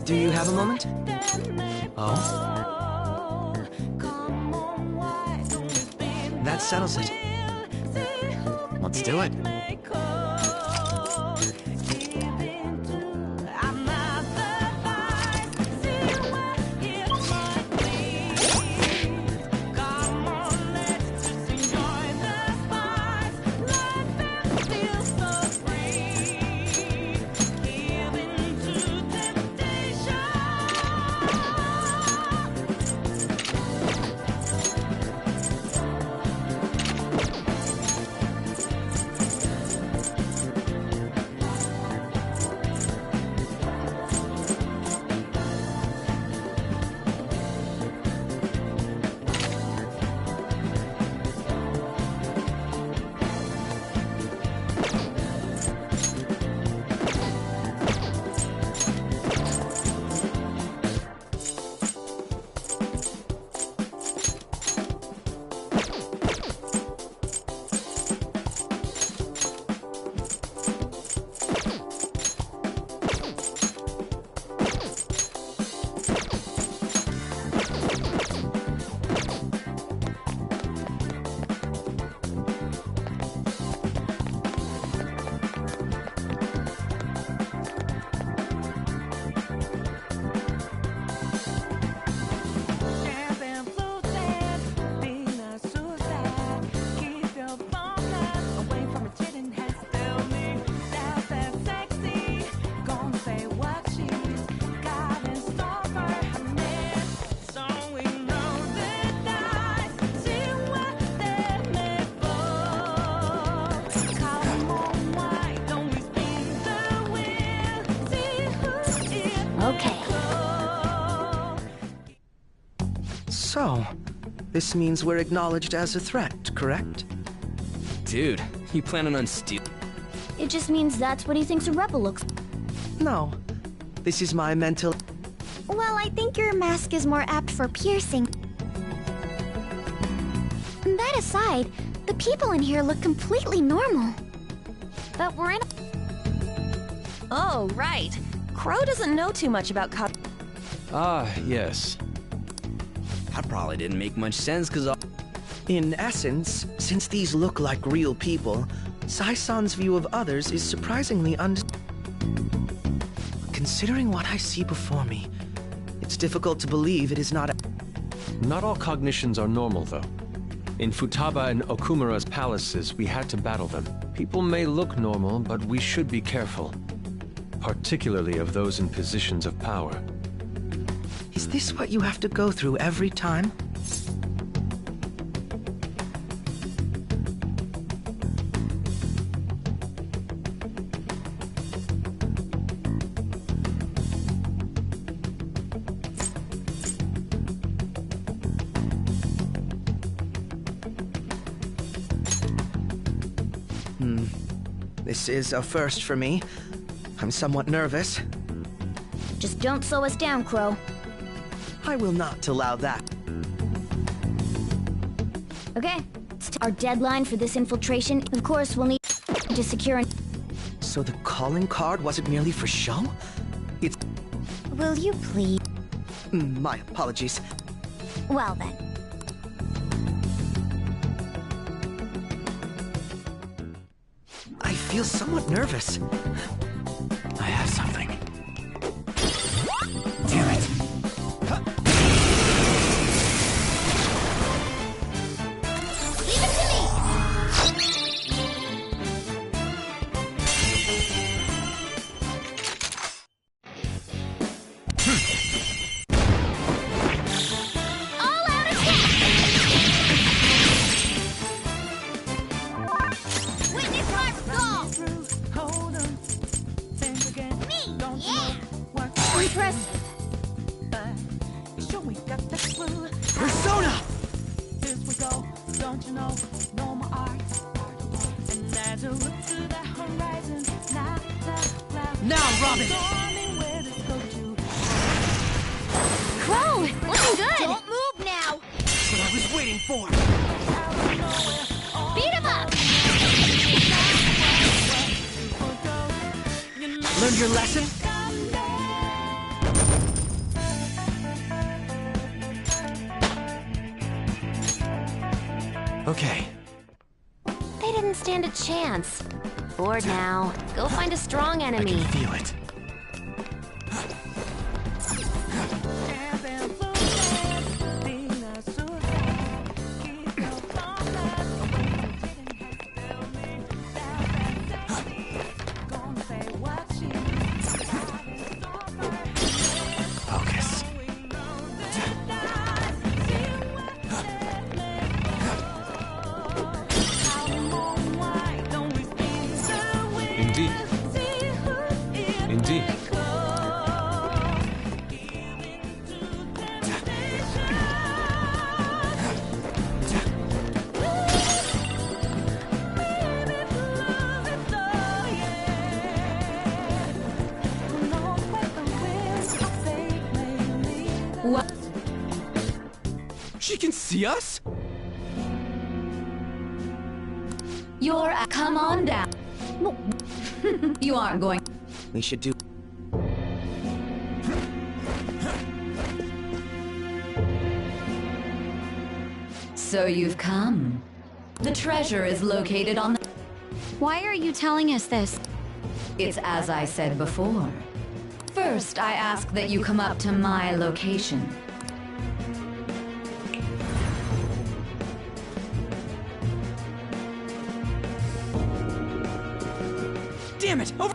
Do you have a moment? Oh? That settles it.
Let's do it.
So, this means we're acknowledged as a threat, correct?
Dude, you planning on stealing?
It just means that's what he thinks a rebel looks like.
No. This is my mental...
Well, I think your mask is more apt for piercing. That aside, the people in here look completely normal.
But we're in... Oh, right. Crow doesn't know too much about
Ah, yes.
That probably didn't make much sense, because...
In essence, since these look like real people, Sai-san's view of others is surprisingly Considering what I see before me, it's difficult to believe it is not
Not all cognitions are normal, though. In Futaba and Okumura's palaces, we had to battle them. People may look normal, but we should be careful. Particularly of those in positions of power.
Is this what you have to go through every time? This is a first for me. I'm somewhat nervous.
Just don't slow us down, Crow.
I will not allow that.
Okay, our deadline for this infiltration, of course, we'll need to secure
So the calling card wasn't merely for show? It's...
Will you please?
My apologies.
Well then.
I feel somewhat nervous.
I have something.
Damn it.
Leave it to me! All out attack! Witness heart stall! Me, yeah!
Impressive.
Persona! Now, Robin!
Crow, looking good!
Don't move now!
That's what I was waiting for!
Beat him up!
Learned your lesson?
They didn't stand a chance. Bored now. Go find a strong enemy.
I can feel it. Focus.
Indeed. Indeed.
What?
She can see us?
Come on down. You aren't going.
We should do...
So you've come. The treasure is located on the...
Why are you telling us this?
It's as I said before. First, I ask that you come up to my location.
Damn it! Over.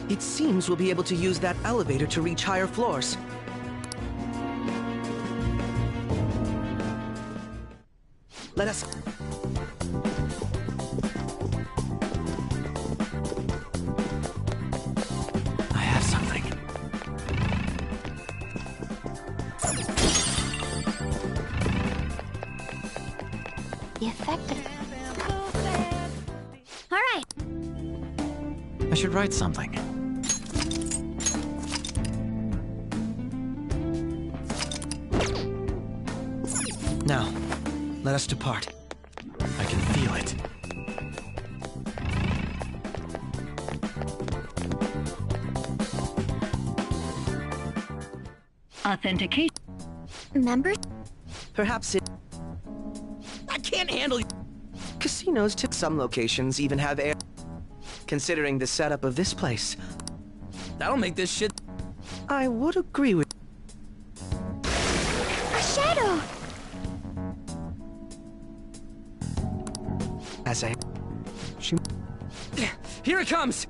It seems we'll be able to use that elevator to reach higher floors. Let us... I have something.
The effect of... All right.
I should write something.
Now, let us depart.
I can feel it.
Authentication. Members?
Perhaps it...
I can't handle you.
Casinos to some locations even have air... Considering the setup of this place,
That'll make this shit.
I would agree with...
A shadow!
As I... She...
Here it comes!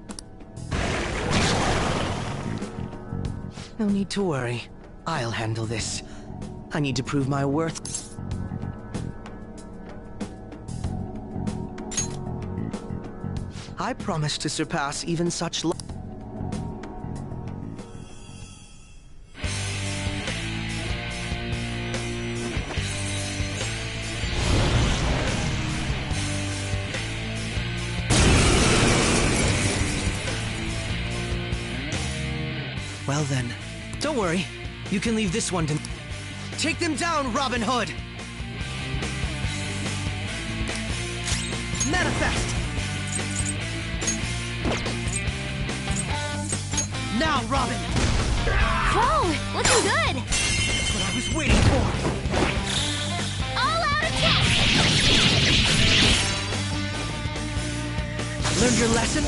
No need to worry. I'll handle this. I need to prove my worth. I promise to surpass even such Well then, don't worry. You can leave this one to... Take them down, Robin Hood! Manifest! Now, Robin!
Whoa! Looking good!
That's what I was waiting for!
All-out attack!
Learned your lesson?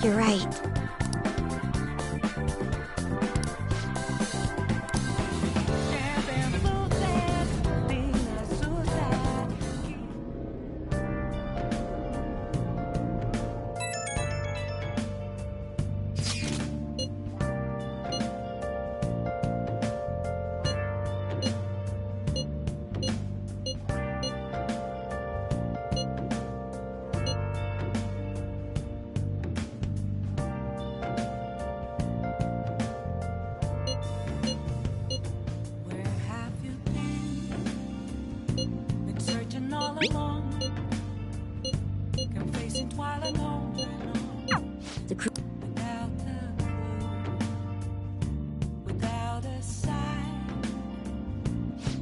You're right.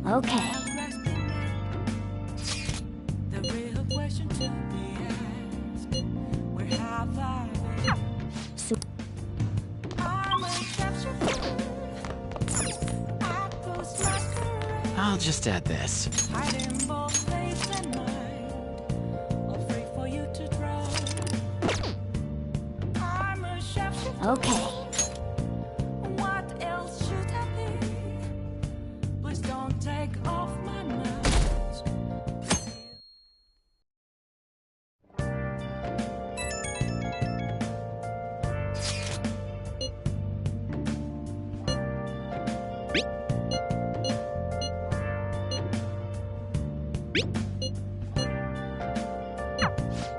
Okay.
The real question to be asked, where have I been? I'm a capture I post masquerade,
I'll just add this.
hiding both face and mind, afraid for you to drown. I'm a chef.
Okay.
What else should I be? Please don't take off my mask.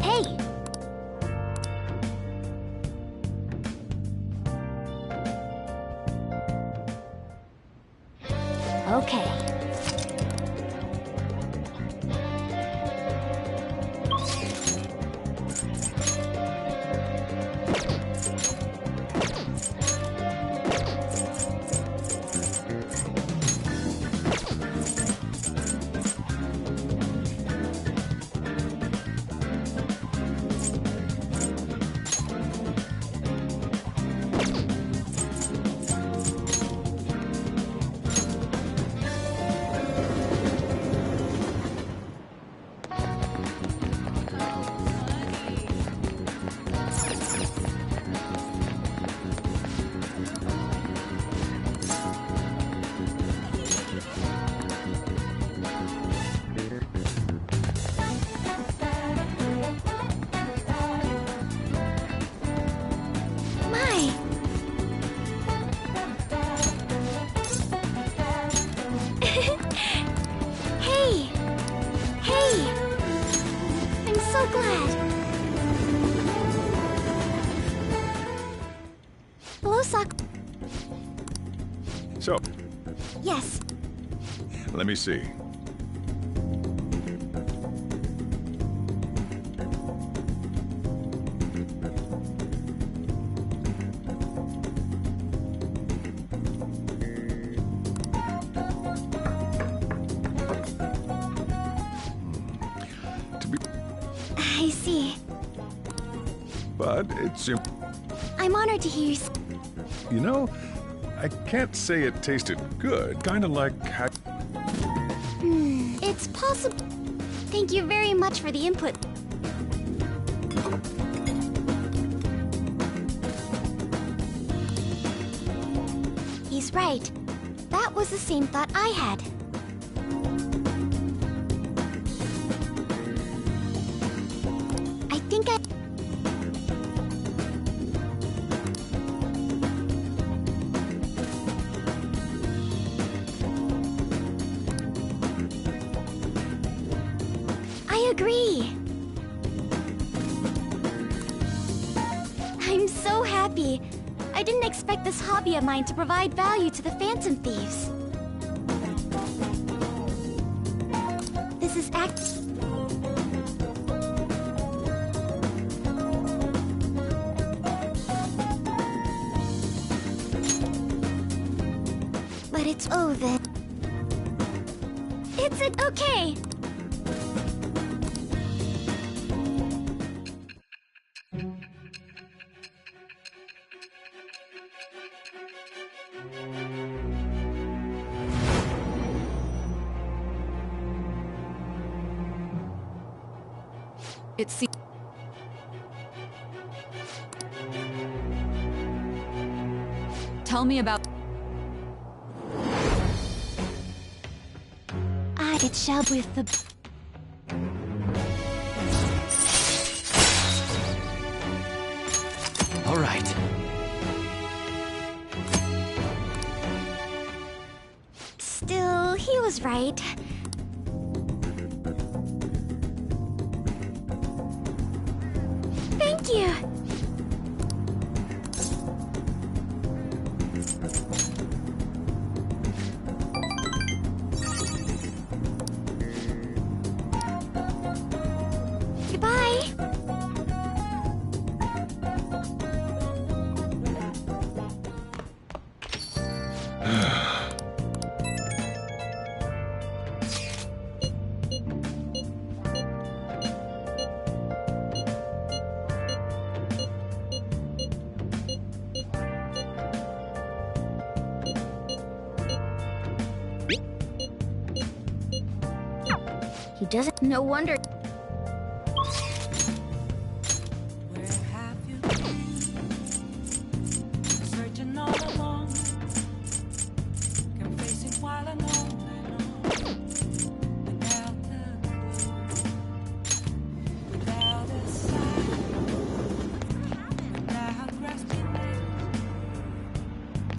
Hey! Okay.
My! Hey! Hey! I'm so glad. Hello, Sock.
So,
Yes.
let me see.
I see.
But it's...
I'm honored to hear you.
You know, I can't say it tasted good. Kind of like...
It's possible. Thank you very much for the input. He's right. That was the same thought I had. I think I... I agree. I'm so happy. I didn't expect this hobby of mine to provide value to the Phantom Thieves. This is But it's over. It's okay.
It seems... Tell me about...
I get shall with the...
All right.
Still, he was right. Thank you. Goodbye.
He doesn't... No wonder...
Searching all along, confessing while I know without a clue, without a sign, without grasping it.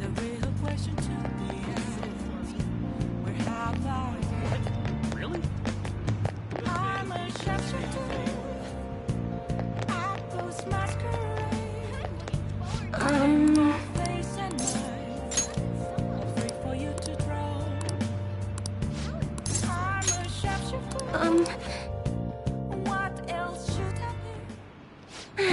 The real question to be asked: where have I been? Really? I'm a sharpshooter. I post masquerade. Face and knife, free for you to draw. I'm a sharpshooter. What else should I be?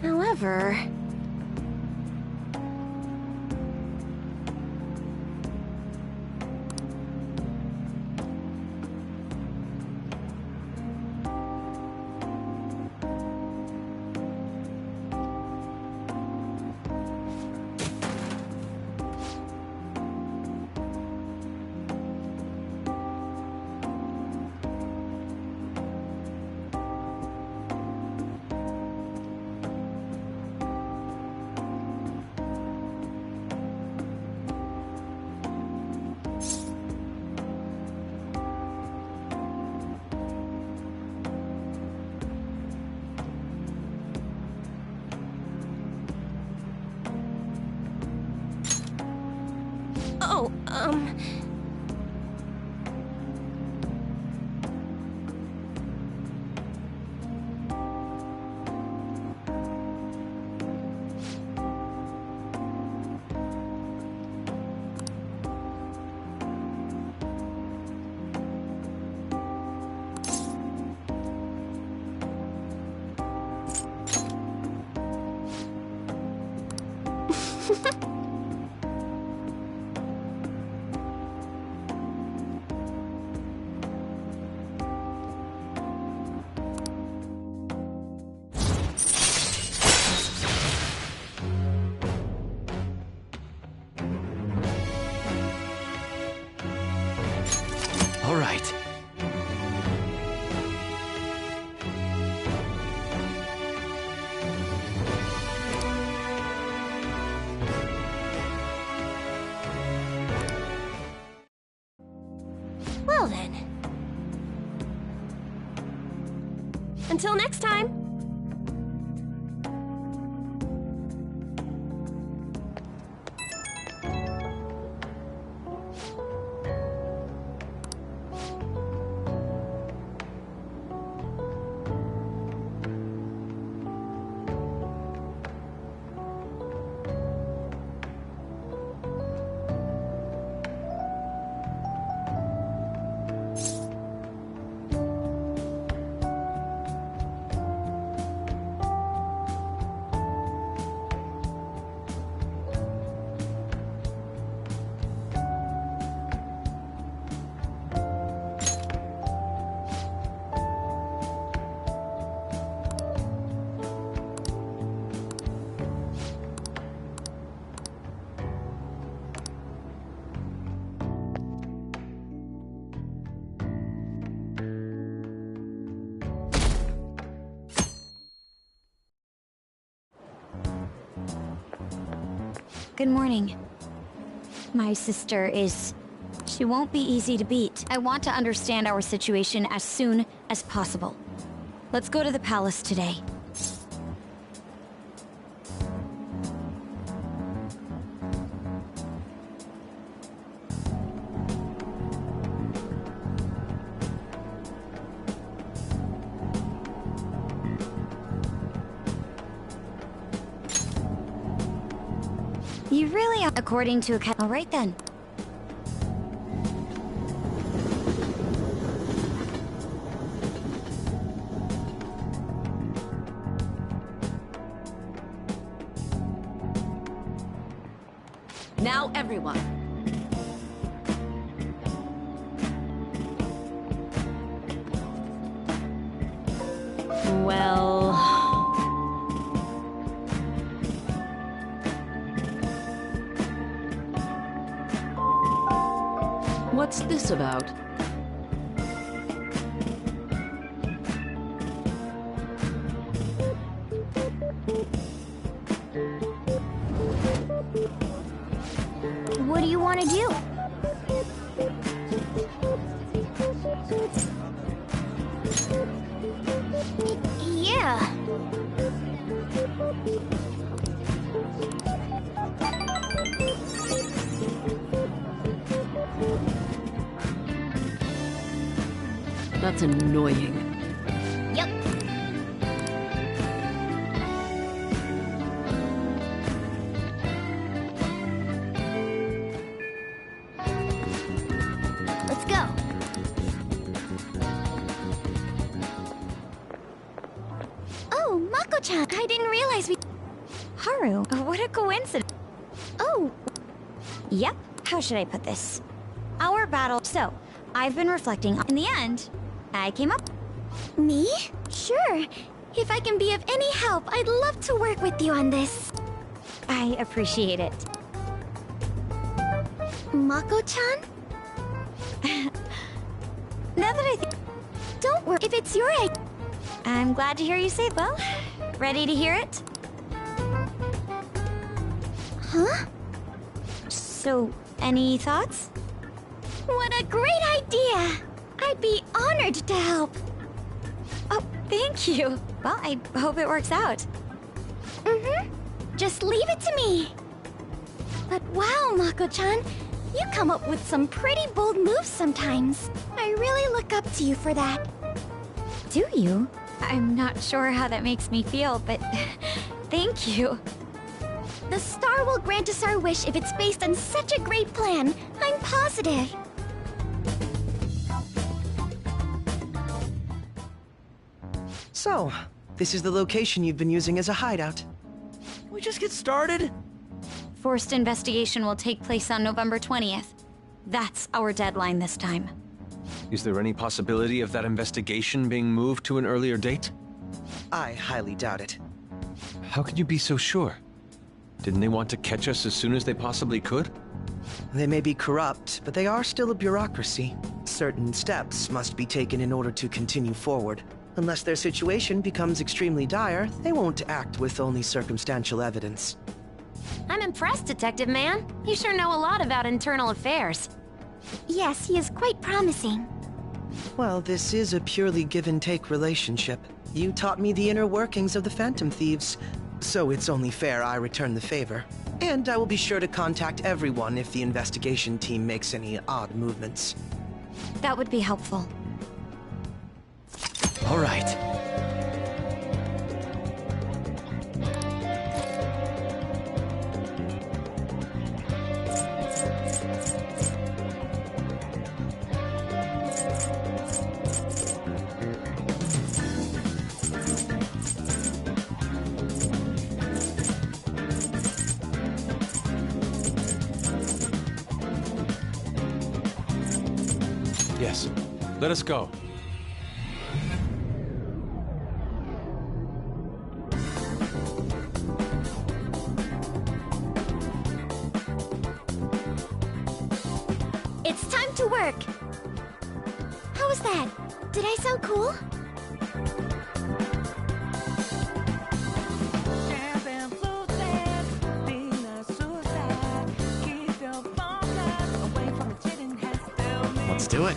However... Oh,
All right.
Well then. Until next time.
Good morning. My sister is... She won't be easy to beat. I want to understand our situation as soon as possible. Let's go to the palace today. You really are, according to a All right then.
Now everyone,
What's this about?
What do you want to do?
Yeah.
That's annoying.
Yep. Let's go. Oh, Mako-chan, I didn't realize we...
Haru, what a coincidence.
Oh.
Yep, how should I put this? Our battle. So, I've been reflecting. In the end, I came up.
Me? Sure. If I can be of any help, I'd love to work with you on this.
I appreciate it.
Mako-chan?
Now that I think...
Don't worry, if it's your idea.
I'm glad to hear you say it. Well, ready to hear it?
Huh?
So, any thoughts?
What a great idea! I'd be honored to help.
Oh, thank you. Well, I hope it works out.
Mm-hmm. Just leave it to me. But wow, Mako-chan, you come up with some pretty bold moves sometimes. I really look up to you for that.
Do you? I'm not sure how that makes me feel, but thank you.
The star will grant us our wish if it's based on such a great plan. I'm positive.
So, this is the location you've been using as a hideout.
Can we just get started?
Forced investigation will take place on November 20th. That's our deadline this time.
Is there any possibility of that investigation being moved to an earlier date?
I highly doubt it.
How can you be so sure? Didn't they want to catch us as soon as they possibly could?
They may be corrupt, but they are still a bureaucracy. Certain steps must be taken in order to continue forward. Unless their situation becomes extremely dire, they won't act with only circumstantial evidence.
I'm impressed, Detective Man. You sure know a lot about internal affairs.
Yes, he is quite promising.
Well, this is a purely give-and-take relationship. You taught me the inner workings of the Phantom Thieves, so it's only fair I return the favor. And I will be sure to contact everyone if the investigation team makes any odd movements.
That would be helpful.
All right.
Yes. Let us go.
It's time to work. How was that? Did I sound cool?
Let's do it.